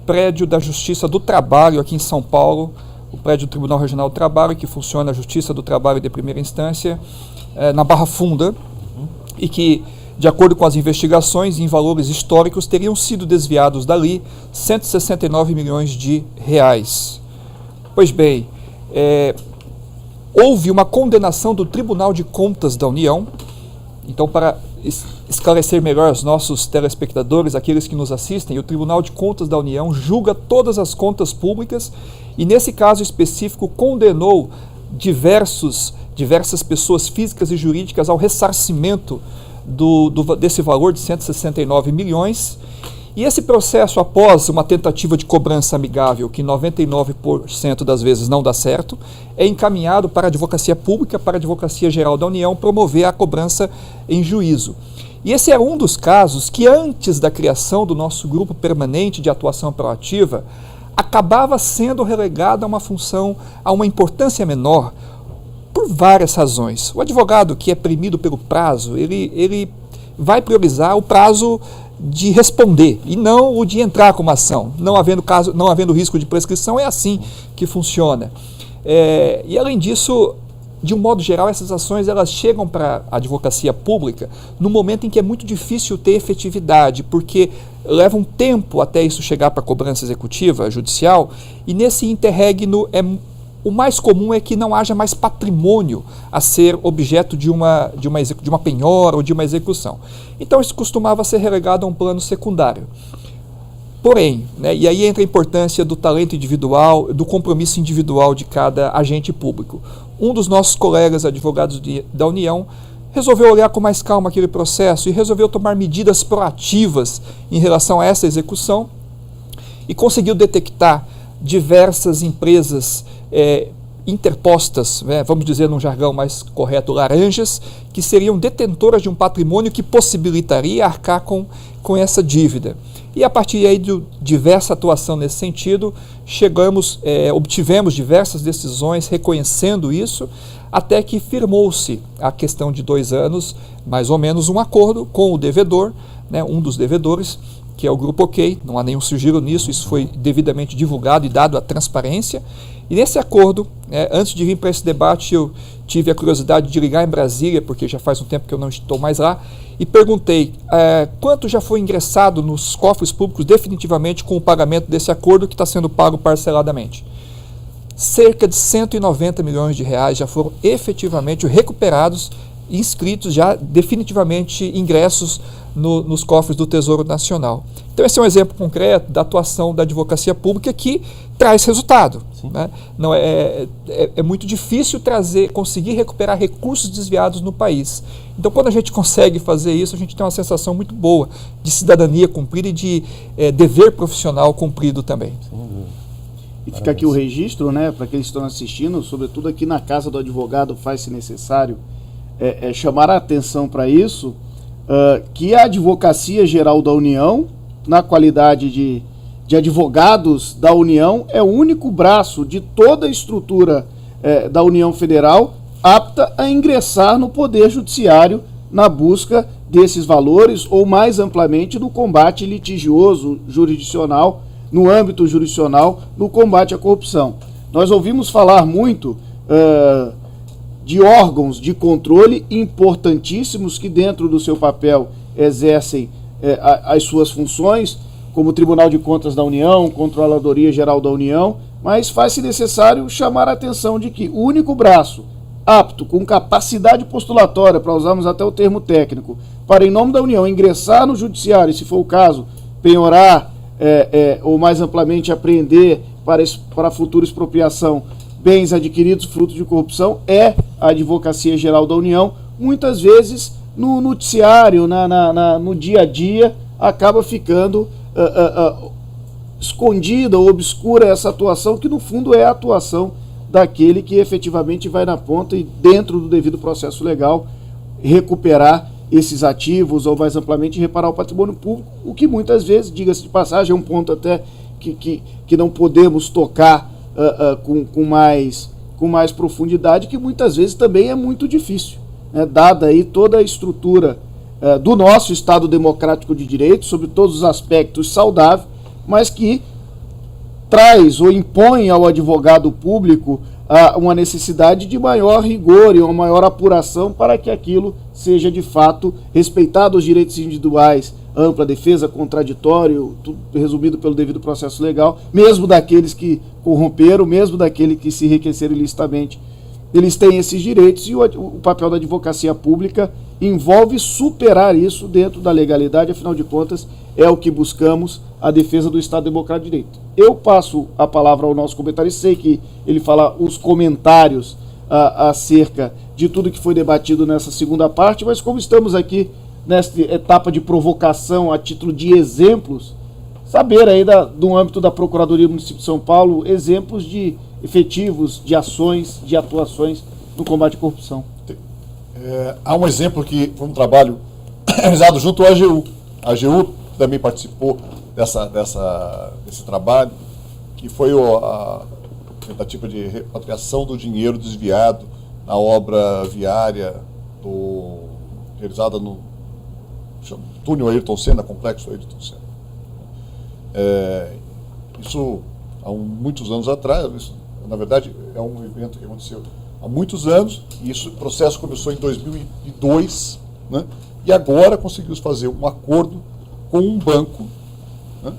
prédio da Justiça do Trabalho aqui em São Paulo, o prédio do Tribunal Regional do Trabalho, que funciona a Justiça do Trabalho de primeira instância, na Barra Funda, e que, de acordo com as investigações, em valores históricos, teriam sido desviados dali 169 milhões de reais. Pois bem, houve uma condenação do Tribunal de Contas da União. Então, para esclarecer melhor aos nossos telespectadores, aqueles que nos assistem, o Tribunal de Contas da União julga todas as contas públicas e, nesse caso específico, condenou diversas pessoas físicas e jurídicas ao ressarcimento desse valor de 169 milhões. E esse processo, após uma tentativa de cobrança amigável, que 99% das vezes não dá certo, é encaminhado para a Advocacia Pública, para a Advocacia Geral da União, promover a cobrança em juízo. E esse é um dos casos que, antes da criação do nosso grupo permanente de atuação proativa, acabava sendo relegado a uma função, a uma importância menor, por várias razões. O advogado que é premido pelo prazo, ele vai priorizar o prazo de responder e não o de entrar com uma ação. Não havendo risco de prescrição, é assim que funciona. E além disso, de um modo geral, essas ações elas chegam para a advocacia pública no momento em que é muito difícil ter efetividade, porque leva um tempo até isso chegar para a cobrança executiva, judicial, e nesse interregno o mais comum é que não haja mais patrimônio a ser objeto de uma penhora ou de uma execução. Então isso costumava ser relegado a um plano secundário. Porém, e aí entra a importância do talento individual, do compromisso individual de cada agente público. Um dos nossos colegas advogados da União resolveu olhar com mais calma aquele processo e resolveu tomar medidas proativas em relação a essa execução e conseguiu detectar diversas empresas interpostas, vamos dizer num jargão mais correto, laranjas, que seriam detentoras de um patrimônio que possibilitaria arcar com essa dívida. E a partir aí de diversa atuação nesse sentido, obtivemos diversas decisões reconhecendo isso, até que firmou-se a questão de 2 anos, mais ou menos, um acordo com o devedor, né, um dos devedores, que é o Grupo OK, não há nenhum sigilo nisso, isso foi devidamente divulgado e dado à transparência. E nesse acordo, antes de vir para esse debate, eu tive a curiosidade de ligar em Brasília, porque já faz um tempo que eu não estou mais lá, e perguntei quanto já foi ingressado nos cofres públicos definitivamente com o pagamento desse acordo que está sendo pago parceladamente. Cerca de 190 milhões de reais já foram efetivamente recuperados, inscritos já definitivamente ingressos nos cofres do Tesouro Nacional. Então esse é um exemplo concreto da atuação da advocacia pública que traz resultado. Né? Não é muito difícil conseguir recuperar recursos desviados no país. Então quando a gente consegue fazer isso, a gente tem uma sensação muito boa de cidadania cumprida e de dever profissional cumprido também. E fica aqui o registro, né, para aqueles que estão assistindo, sobretudo aqui na Casa do Advogado, faz-se necessário chamar a atenção para isso, que a Advocacia Geral da União, na qualidade de advogados da União, é o único braço de toda a estrutura da União Federal apta a ingressar no Poder Judiciário na busca desses valores ou, mais amplamente, do combate litigioso jurisdicional, no âmbito jurisdicional, no combate à corrupção. Nós ouvimos falar muito de órgãos de controle importantíssimos que, dentro do seu papel, exercem as suas funções, como o Tribunal de Contas da União, Controladoria Geral da União, mas faz-se necessário chamar a atenção de que o único braço apto, com capacidade postulatória, para usarmos até o termo técnico, para, em nome da União, ingressar no Judiciário, e, se for o caso, penhorar ou, mais amplamente, apreender para futura expropriação bens adquiridos fruto de corrupção, é a Advocacia Geral da União. Muitas vezes, no noticiário, no dia a dia, acaba ficando escondida ou obscura essa atuação, que no fundo é a atuação daquele que efetivamente vai na ponta e, dentro do devido processo legal, recuperar esses ativos ou, mais amplamente, reparar o patrimônio público, o que muitas vezes, diga-se de passagem, é um ponto até que não podemos tocar com mais profundidade, que muitas vezes também é muito difícil, né? Dada aí toda a estrutura do nosso Estado democrático de direito, sobre todos os aspectos saudável, mas que traz ou impõe ao advogado público uma necessidade de maior rigor e uma maior apuração para que aquilo seja de fato respeitado, os direitos individuais, ampla defesa, contraditório, tudo resumido pelo devido processo legal, mesmo daqueles que corromperam, mesmo daqueles que se enriqueceram ilicitamente. Eles têm esses direitos e o papel da advocacia pública envolve superar isso dentro da legalidade, afinal de contas, é o que buscamos, a defesa do Estado Democrático de Direito. Eu passo a palavra ao nosso comentarista, sei que ele fala os comentários acerca de tudo que foi debatido nessa segunda parte, mas como estamos aqui nesta etapa de provocação a título de exemplos, saber aí do âmbito da Procuradoria do Município de São Paulo, exemplos de efetivos, de ações, de atuações no combate à corrupção. Há um exemplo que foi um trabalho realizado junto à AGU. A AGU também participou desse trabalho, que foi a tentativa de repatriação do dinheiro desviado na obra viária realizada no túnel Ayrton Senna, complexo Ayrton Senna. Isso há muitos anos atrás, isso, na verdade, é um evento que aconteceu há muitos anos, e o processo começou em 2002, né, e agora conseguimos fazer um acordo com um banco, né,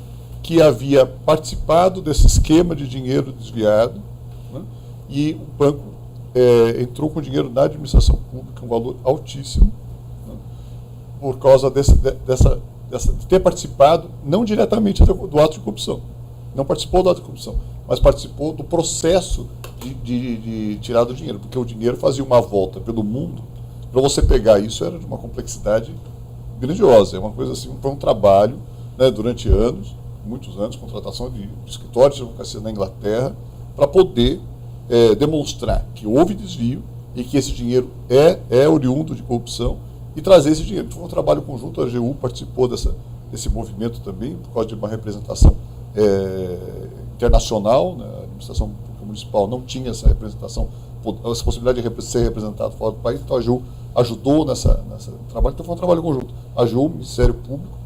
que havia participado desse esquema de dinheiro desviado, né, e o banco entrou com dinheiro na administração pública, um valor altíssimo, né, por causa de ter participado, não diretamente do ato de corrupção, não participou do ato de corrupção, mas participou do processo de tirar do dinheiro, porque o dinheiro fazia uma volta pelo mundo. Para você pegar isso era de uma complexidade grandiosa, é uma coisa assim, foi um trabalho, né, durante anos, muitos anos, contratação de escritórios de advocacia na Inglaterra, para poder demonstrar que houve desvio e que esse dinheiro é oriundo de corrupção e trazer esse dinheiro. Foi um trabalho conjunto, a AGU participou desse movimento também, por causa de uma representação internacional, né? A administração pública municipal não tinha essa representação, essa possibilidade de ser representado fora do país, então a AGU ajudou nessa trabalho, então foi um trabalho conjunto. A AGU, o Ministério Público,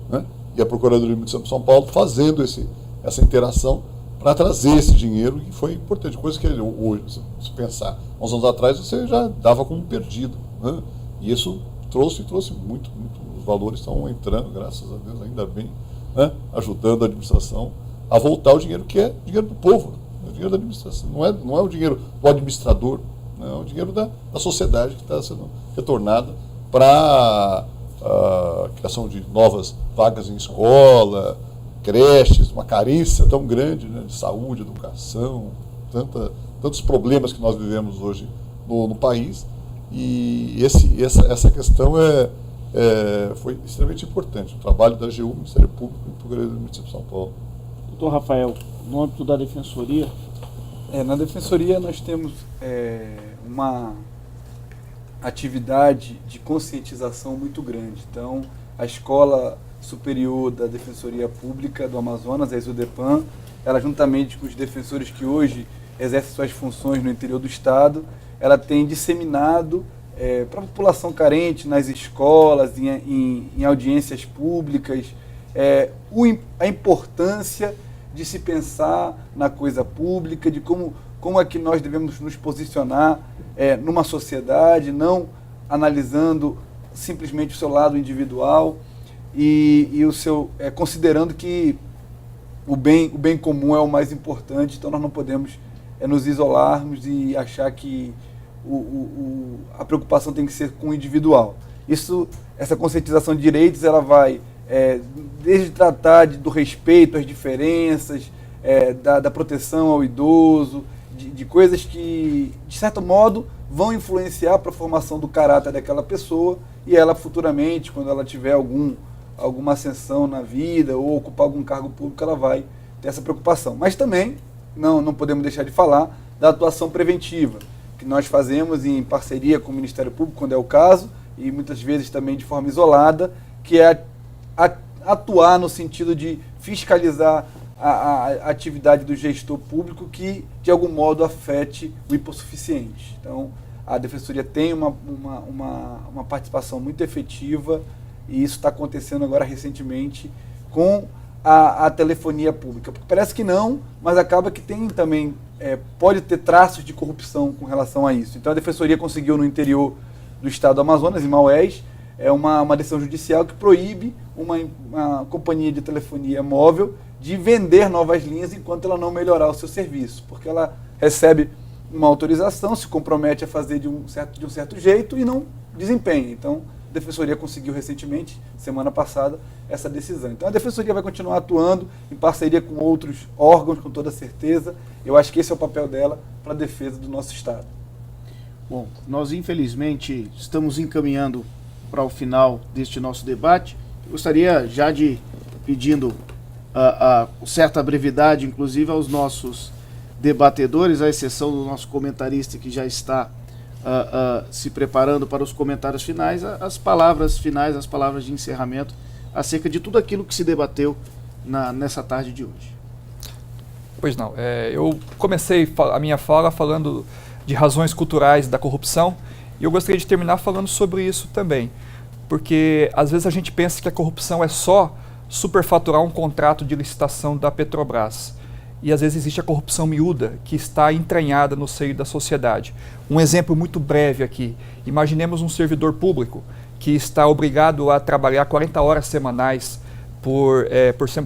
né? E a Procuradoria Municipal de São Paulo fazendo essa interação para trazer esse dinheiro, que foi importante, coisa que hoje, se pensar, há uns anos atrás, você já dava como perdido, né? E isso trouxe muito, os valores estão entrando, graças a Deus, ainda bem, né? Ajudando a administração a voltar o dinheiro que é dinheiro do povo, né? O dinheiro da administração, não é o dinheiro do administrador, né? É o dinheiro da sociedade que está sendo retornada para a criação de novas vagas em escola, creches, uma carência tão grande, né, de saúde, educação, tantos problemas que nós vivemos hoje no país, e essa questão foi extremamente importante, o trabalho da AGU, Ministério Público e Procuradoria do Município de São Paulo. Doutor Rafael, no âmbito da Defensoria... Na Defensoria nós temos uma atividade de conscientização muito grande. Então, a Escola Superior da Defensoria Pública do Amazonas, a ESUDEPAM, ela juntamente com os defensores que hoje exercem suas funções no interior do estado, ela tem disseminado para a população carente nas escolas, em audiências públicas, a importância de se pensar na coisa pública, de como é que nós devemos nos posicionar numa sociedade, não analisando simplesmente o seu lado individual e o seu considerando que o bem comum é o mais importante. Então nós não podemos nos isolarmos e achar que a preocupação tem que ser com o individual. Essa conscientização de direitos, ela vai desde tratar do respeito às diferenças, da proteção ao idoso, de coisas que, de certo modo, vão influenciar para a formação do caráter daquela pessoa, e ela futuramente, quando ela tiver alguma ascensão na vida ou ocupar algum cargo público, ela vai ter essa preocupação. Mas também não podemos deixar de falar da atuação preventiva, que nós fazemos em parceria com o Ministério Público, quando é o caso, e muitas vezes também de forma isolada, que é atuar no sentido de fiscalizar a atividade do gestor público que, de algum modo, afete o hipossuficiente. Então, a Defensoria tem uma participação muito efetiva, e isso está acontecendo agora recentemente com a telefonia pública. Parece que não, mas acaba que tem também, pode ter traços de corrupção com relação a isso. Então, a Defensoria conseguiu, no interior do estado do Amazonas, em Maués, uma decisão judicial que proíbe uma companhia de telefonia móvel de vender novas linhas enquanto ela não melhorar o seu serviço, porque ela recebe uma autorização, se compromete a fazer de um certo jeito e não desempenha. Então, a Defensoria conseguiu recentemente, semana passada, essa decisão. Então, a Defensoria vai continuar atuando em parceria com outros órgãos, com toda certeza. Eu acho que esse é o papel dela para a defesa do nosso Estado. Bom, nós infelizmente estamos encaminhando para o final deste nosso debate. Eu gostaria já de pedindo certa brevidade, inclusive aos nossos debatedores, à exceção do nosso comentarista que já está se preparando para os comentários finais, as palavras finais, as palavras de encerramento acerca de tudo aquilo que se debateu nessa tarde de hoje. Pois não, eu comecei a minha fala falando de razões culturais da corrupção, e eu gostaria de terminar falando sobre isso também, porque às vezes a gente pensa que a corrupção é só superfaturar um contrato de licitação da Petrobras, e às vezes existe a corrupção miúda que está entranhada no seio da sociedade. Um exemplo muito breve aqui: imaginemos um servidor público que está obrigado a trabalhar 40 horas semanais por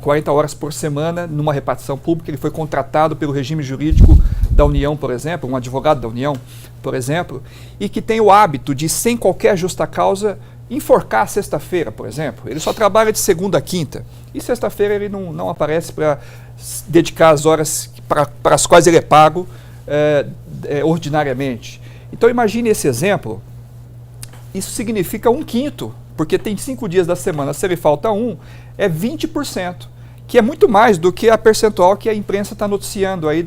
40 horas por semana numa repartição pública. Ele foi contratado pelo regime jurídico da União, por exemplo, um advogado da União, por exemplo, e que tem o hábito de, sem qualquer justa causa, enforcar sexta-feira, por exemplo. Ele só trabalha de segunda a quinta, e sexta-feira ele não aparece para dedicar as horas para as quais ele é pago ordinariamente. Então imagine esse exemplo. Isso significa 1/5, porque tem 5 dias da semana, se ele falta um, é 20%, que é muito mais do que a percentual que a imprensa está noticiando aí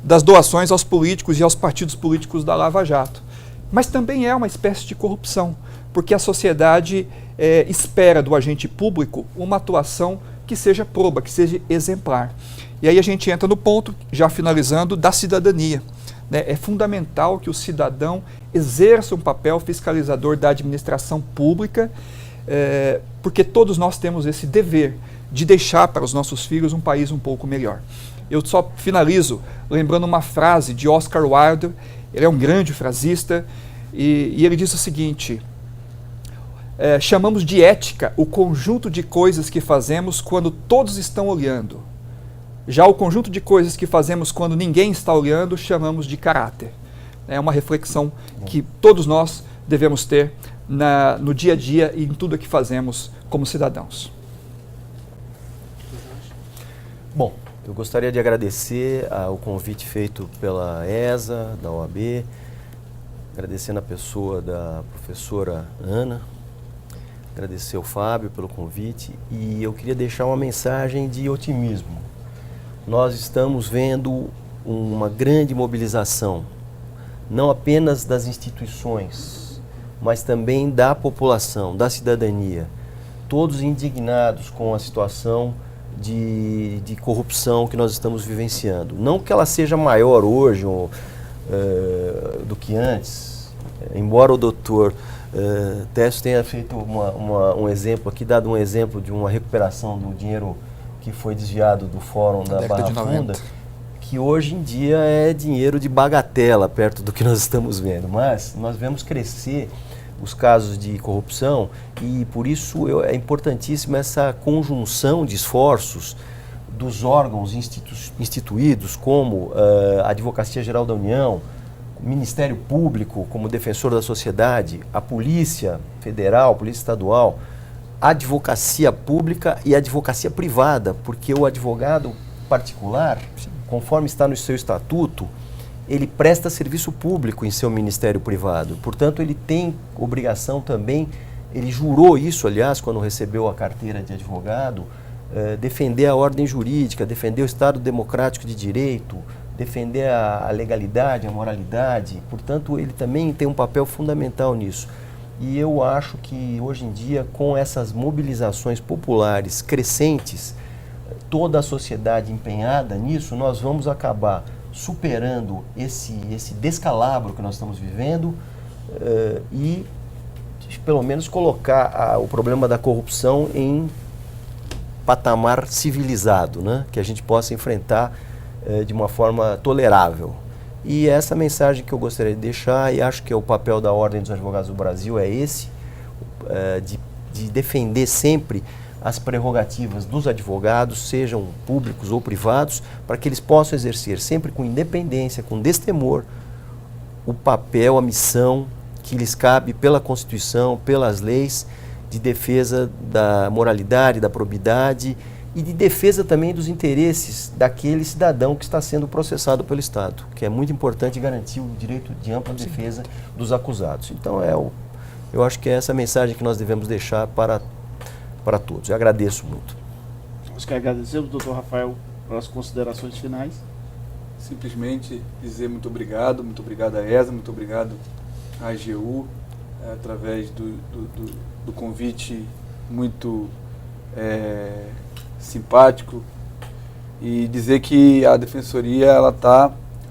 das doações aos políticos e aos partidos políticos da Lava Jato. Mas também é uma espécie de corrupção, porque a sociedade espera do agente público uma atuação que seja proba, que seja exemplar. E aí a gente entra no ponto, já finalizando, da cidadania. Né? É fundamental que o cidadão exerça um papel fiscalizador da administração pública, porque todos nós temos esse dever de deixar para os nossos filhos um país um pouco melhor. Eu só finalizo lembrando uma frase de Oscar Wilde. Ele é um grande frasista, e ele diz o seguinte: chamamos de ética o conjunto de coisas que fazemos quando todos estão olhando. Já o conjunto de coisas que fazemos quando ninguém está olhando, chamamos de caráter. É uma reflexão que todos nós devemos ter no dia a dia e em tudo o que fazemos como cidadãos. Bom, eu gostaria de agradecer o convite feito pela ESA, da OAB, agradecendo a pessoa da professora Ana, agradecer ao Fábio pelo convite, e eu queria deixar uma mensagem de otimismo. Nós estamos vendo uma grande mobilização, não apenas das instituições, mas também da população, da cidadania, todos indignados com a situação de corrupção que nós estamos vivenciando. Não que ela seja maior hoje do que antes, embora o doutor Técio tenha feito um exemplo aqui, dado um exemplo de uma recuperação do dinheiro que foi desviado do Fórum da Barra Funda, que hoje em dia é dinheiro de bagatela perto do que nós estamos vendo, mas nós vemos crescer os casos de corrupção, e por isso é importantíssima essa conjunção de esforços dos órgãos instituídos, como a Advocacia Geral da União, o Ministério Público como defensor da sociedade, a Polícia Federal, Polícia Estadual, a advocacia pública e a advocacia privada, porque o advogado particular, conforme está no seu estatuto, ele presta serviço público em seu ministério privado. Portanto, ele tem obrigação também, ele jurou isso, aliás, quando recebeu a carteira de advogado, defender a ordem jurídica, defender o Estado democrático de direito, defender a legalidade, a moralidade. Portanto, ele também tem um papel fundamental nisso. E eu acho que hoje em dia, com essas mobilizações populares crescentes, toda a sociedade empenhada nisso, nós vamos acabar superando esse descalabro que nós estamos vivendo e pelo menos colocar o problema da corrupção em patamar civilizado, né? Que a gente possa enfrentar de uma forma tolerável. E essa mensagem que eu gostaria de deixar, e acho que é o papel da Ordem dos Advogados do Brasil, é esse, de defender sempre as prerrogativas dos advogados, sejam públicos ou privados, para que eles possam exercer sempre com independência, com destemor, o papel, a missão que lhes cabe pela Constituição, pelas leis, de defesa da moralidade, da probidade e de defesa também dos interesses daquele cidadão que está sendo processado pelo Estado, que é muito importante garantir o direito de ampla defesa dos acusados. Então, eu acho que é essa mensagem que nós devemos deixar para todos. Eu agradeço muito. Nós que agradecemos, doutor Rafael, pelas considerações finais. Simplesmente dizer muito obrigado à ESA, muito obrigado à AGU, através do convite muito simpático, e dizer que a Defensoria está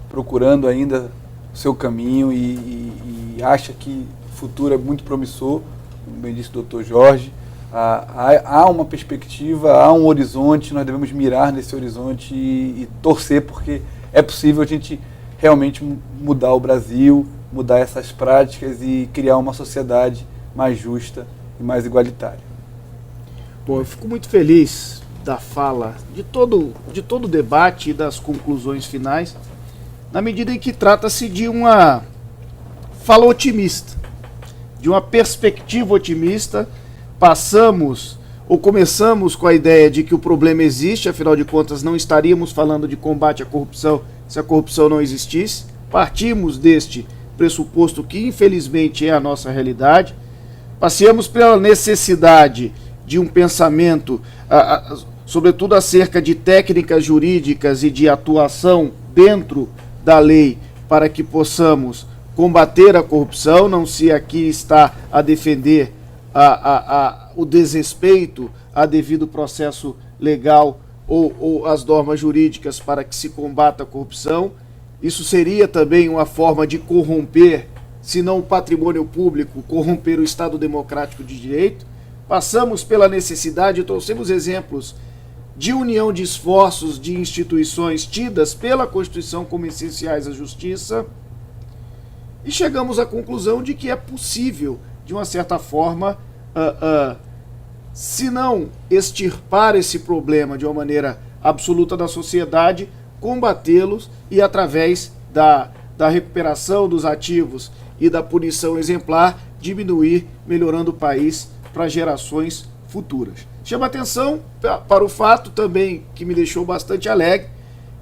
procurando ainda o seu caminho e acha que o futuro é muito promissor, como bem disse o doutor Jorge. Há uma perspectiva, há um horizonte, nós devemos mirar nesse horizonte e torcer, porque é possível a gente realmente mudar o Brasil, mudar essas práticas e criar uma sociedade mais justa e mais igualitária. Bom, eu fico muito feliz da fala, de todo o debate e das conclusões finais, na medida em que trata-se de uma fala otimista, de uma perspectiva otimista. Começamos com a ideia de que o problema existe, afinal de contas não estaríamos falando de combate à corrupção se a corrupção não existisse. Partimos deste pressuposto que infelizmente é a nossa realidade. Passeamos pela necessidade de um pensamento, sobretudo acerca de técnicas jurídicas e de atuação dentro da lei, para que possamos combater a corrupção, não se aqui está a defender o desrespeito a devido processo legal ou as normas jurídicas para que se combata a corrupção. Isso seria também uma forma de corromper, se não o patrimônio público, corromper o Estado democrático de direito. Passamos pela necessidade, trouxemos exemplos de união de esforços de instituições tidas pela Constituição como essenciais à justiça, e chegamos à conclusão de que é possível, de uma certa forma, se não extirpar esse problema de uma maneira absoluta da sociedade, combatê-los e, através da recuperação dos ativos e da punição exemplar, diminuir, melhorando o país para gerações futuras. Chama atenção para o fato também que me deixou bastante alegre,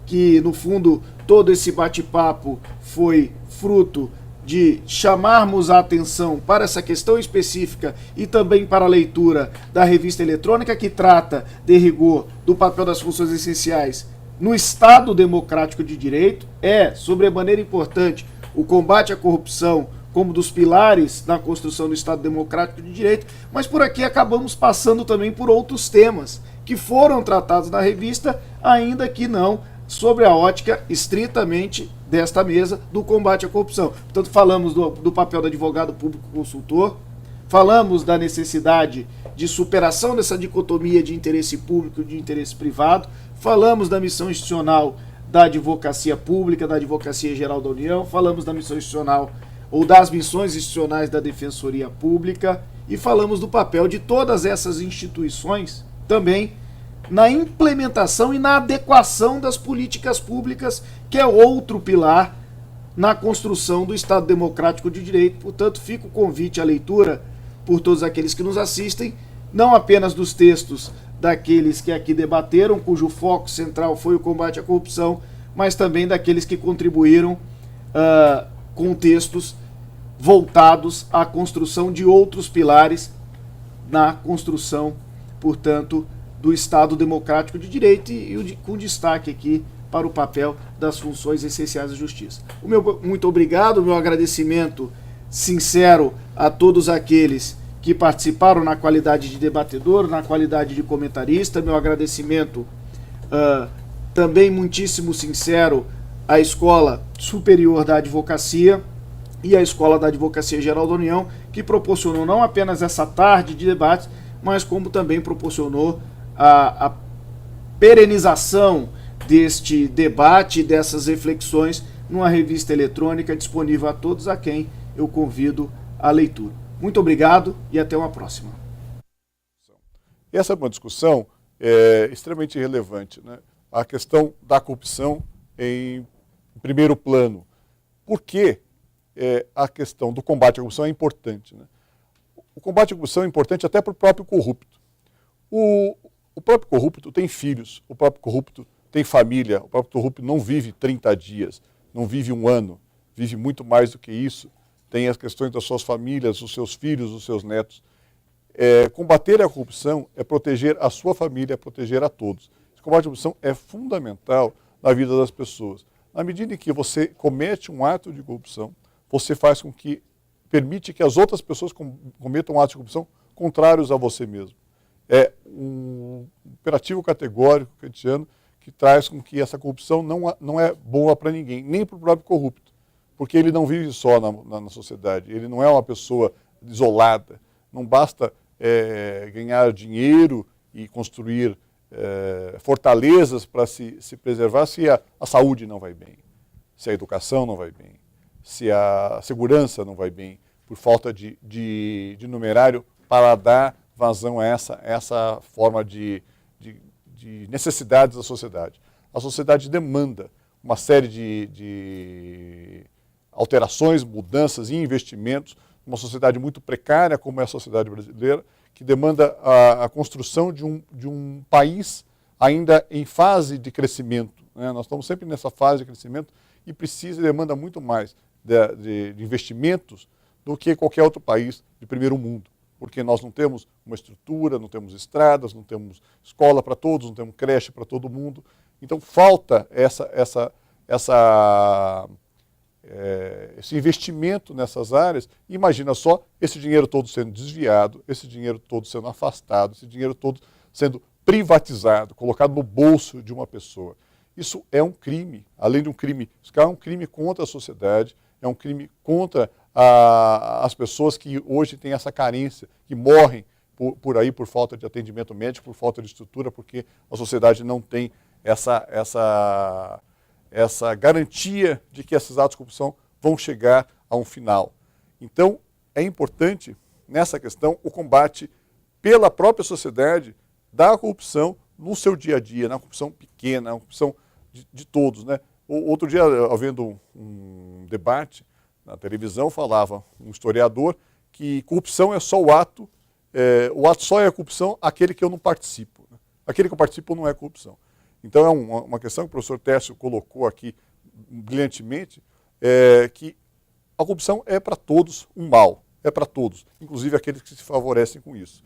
que no fundo todo esse bate-papo foi fruto de chamarmos a atenção para essa questão específica e também para a leitura da revista eletrônica, que trata, de rigor, do papel das funções essenciais no Estado democrático de direito. É sobremaneira importante o combate à corrupção como dos pilares na construção do Estado democrático de direito, mas por aqui acabamos passando também por outros temas que foram tratados na revista, ainda que não sobre a ótica estritamente desta mesa do combate à corrupção. Portanto, falamos do papel do advogado público consultor, falamos da necessidade de superação dessa dicotomia de interesse público e de interesse privado, falamos da missão institucional da advocacia pública, da Advocacia Geral da União, falamos da missão institucional ou das missões institucionais da Defensoria Pública, e falamos do papel de todas essas instituições também na implementação e na adequação das políticas públicas, que é outro pilar na construção do Estado democrático de direito. Portanto, fica o convite à leitura por todos aqueles que nos assistem, não apenas dos textos daqueles que aqui debateram, cujo foco central foi o combate à corrupção, mas também daqueles que contribuíram com textos voltados à construção de outros pilares na construção, portanto, do Estado democrático de direito e com destaque aqui para o papel das funções essenciais da justiça. O meu muito obrigado, o meu agradecimento sincero a todos aqueles que participaram na qualidade de debatedor, na qualidade de comentarista, meu agradecimento também muitíssimo sincero à Escola Superior da Advocacia e à Escola da Advocacia Geral da União, que proporcionou não apenas essa tarde de debates, mas como também proporcionou a perenização deste debate, dessas reflexões, numa revista eletrônica disponível a todos, a quem eu convido à leitura. Muito obrigado e até uma próxima. Essa é uma discussão extremamente relevante, né? A questão da corrupção em primeiro plano. Por que a questão do combate à corrupção é importante, né? O combate à corrupção é importante até para o próprio corrupto. O próprio corrupto tem filhos, o próprio corrupto tem família, o próprio corrupto não vive 30 dias, não vive um ano, vive muito mais do que isso, tem as questões das suas famílias, os seus filhos, os seus netos. Combater a corrupção é proteger a sua família, é proteger a todos. Esse combate à corrupção é fundamental na vida das pessoas. Na medida em que você comete um ato de corrupção, você faz com que, permite que as outras pessoas cometam atos de corrupção contrários a você mesmo. É um imperativo categórico kantiano que traz com que essa corrupção não é boa para ninguém, nem para o próprio corrupto, porque ele não vive só na sociedade, ele não é uma pessoa isolada, não basta ganhar dinheiro e construir fortalezas para se preservar se a saúde não vai bem, se a educação não vai bem, se a segurança não vai bem, por falta de numerário para dar vazão a essa forma de necessidades da sociedade. A sociedade demanda uma série de alterações, mudanças e investimentos, uma sociedade muito precária como é a sociedade brasileira, que demanda a construção de um país ainda em fase de crescimento, né? Nós estamos sempre nessa fase de crescimento e precisa e demanda muito mais de investimentos do que qualquer outro país de primeiro mundo, porque nós não temos uma estrutura, não temos estradas, não temos escola para todos, não temos creche para todo mundo. Então falta esse investimento nessas áreas, imagina só esse dinheiro todo sendo desviado, esse dinheiro todo sendo afastado, esse dinheiro todo sendo privatizado, colocado no bolso de uma pessoa. Isso é um crime, além de um crime, isso é um crime contra a sociedade, é um crime contra as pessoas que hoje têm essa carência, que morrem por aí por falta de atendimento médico, por falta de estrutura, porque a sociedade não tem essa garantia de que esses atos de corrupção vão chegar a um final. Então, é importante, nessa questão, o combate pela própria sociedade da corrupção no seu dia a dia, na corrupção pequena, na corrupção de todos, né? Outro dia, havendo um debate na televisão, falava um historiador que corrupção é só o ato só é corrupção aquele que eu não participo. Né? Aquele que eu participo não é corrupção. Então é uma questão que o professor Tércio colocou aqui brilhantemente, que a corrupção é para todos um mal, é para todos, inclusive aqueles que se favorecem com isso.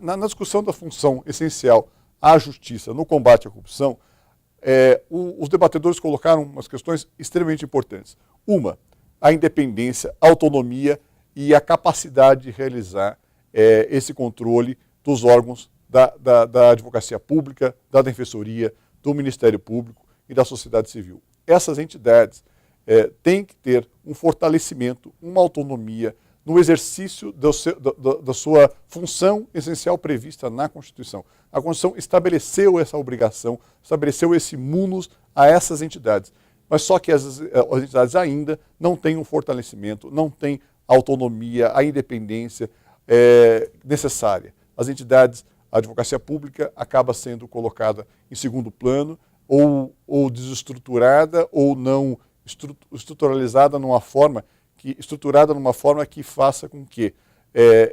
Na discussão da função essencial à justiça no combate à corrupção, os debatedores colocaram umas questões extremamente importantes. Uma, a independência, a autonomia e a capacidade de realizar esse controle dos órgãos da advocacia pública, da defensoria, do Ministério Público e da sociedade civil. Essas entidades têm que ter um fortalecimento, uma autonomia no exercício da sua função essencial prevista na Constituição. A Constituição estabeleceu essa obrigação, estabeleceu esse munus a essas entidades. Mas só que as entidades ainda não têm um fortalecimento, não têm a autonomia, a independência necessária. As entidades, a advocacia pública acaba sendo colocada em segundo plano, ou desestruturada, ou não estruturalizada numa forma que faça com que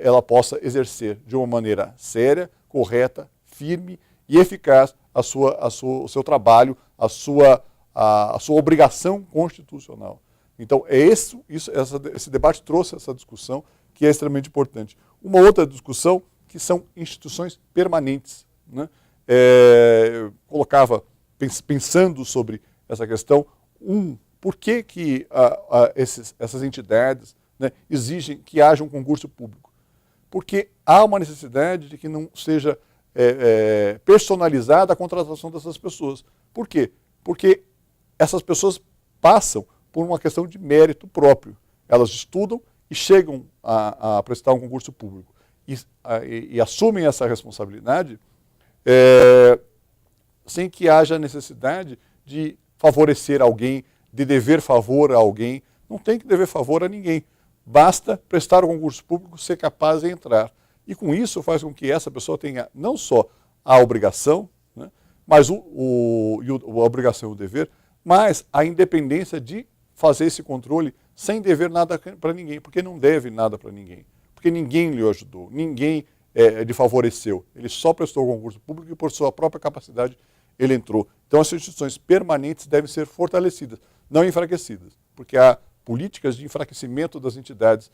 ela possa exercer de uma maneira séria, correta, firme e eficaz o seu trabalho, a sua obrigação constitucional. Então, esse debate trouxe essa discussão que é extremamente importante. Uma outra discussão que são instituições permanentes. Né? Colocava, pensando sobre essa questão, por que essas entidades, né, exigem que haja um concurso público? Porque há uma necessidade de que não seja personalizada a contratação dessas pessoas. Por quê? Porque essas pessoas passam por uma questão de mérito próprio. Elas estudam e chegam a prestar um concurso público e assumem essa responsabilidade sem que haja necessidade de favorecer alguém, de dever favor a alguém. Não tem que dever favor a ninguém. Basta prestar o concurso público, ser capaz de entrar. E com isso faz com que essa pessoa tenha não só a obrigação, né, mas a obrigação e o dever, mas a independência de fazer esse controle sem dever nada para ninguém, porque não deve nada para ninguém, porque ninguém lhe ajudou, ninguém lhe favoreceu. Ele só prestou o concurso público e por sua própria capacidade ele entrou. Então as instituições permanentes devem ser fortalecidas, não enfraquecidas, porque há políticas de enfraquecimento das entidades,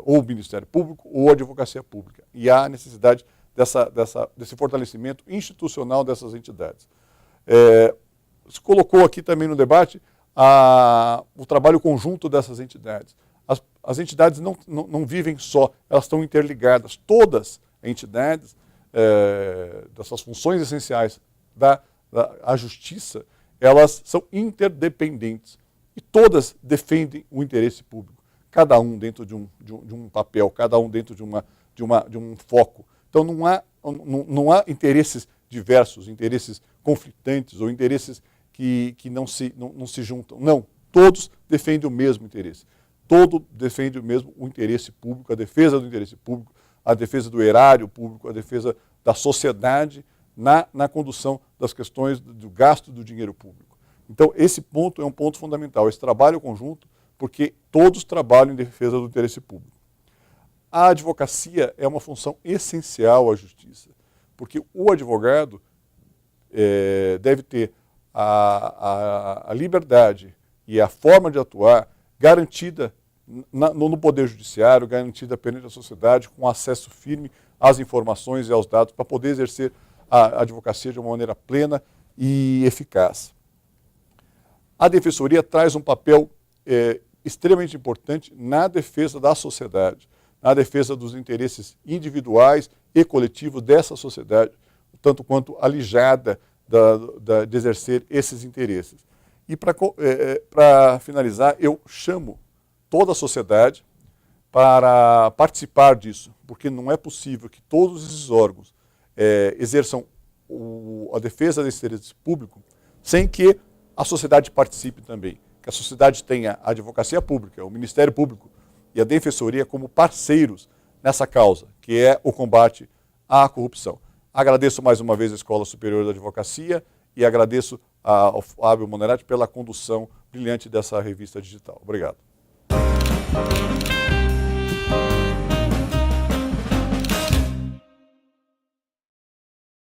ou o Ministério Público ou a Advocacia Pública, e há necessidade desse fortalecimento institucional dessas entidades. Se colocou aqui também no debate o trabalho conjunto dessas entidades. As entidades não vivem só, elas estão interligadas. Todas as entidades, dessas funções essenciais da justiça, elas são interdependentes e todas defendem o interesse público, cada um dentro de um papel, cada um dentro de um foco. Então não há interesses diversos, interesses conflitantes ou interesses que não se juntam. Não, todos defendem o mesmo interesse. Todo defende o interesse público, a defesa do interesse público, a defesa do erário público, a defesa da sociedade na condução das questões do gasto do dinheiro público. Então, esse ponto é um ponto fundamental, esse trabalho conjunto, porque todos trabalham em defesa do interesse público. A advocacia é uma função essencial à justiça, porque o advogado deve ter a liberdade e a forma de atuar garantida no Poder Judiciário, garantida perante a sociedade, com acesso firme às informações e aos dados, para poder exercer a advocacia de uma maneira plena e eficaz. A Defensoria traz um papel extremamente importante na defesa da sociedade, na defesa dos interesses individuais e coletivos dessa sociedade, tanto quanto alijada de exercer esses interesses. E para finalizar, eu chamo toda a sociedade para participar disso, porque não é possível que todos esses órgãos exerçam a defesa desse interesse público sem que a sociedade participe também, que a sociedade tenha a advocacia pública, o Ministério Público e a Defensoria como parceiros nessa causa, que é o combate à corrupção. Agradeço mais uma vez a Escola Superior da Advocacia e agradeço ao Fábio Monerati pela condução brilhante dessa revista digital. Obrigado.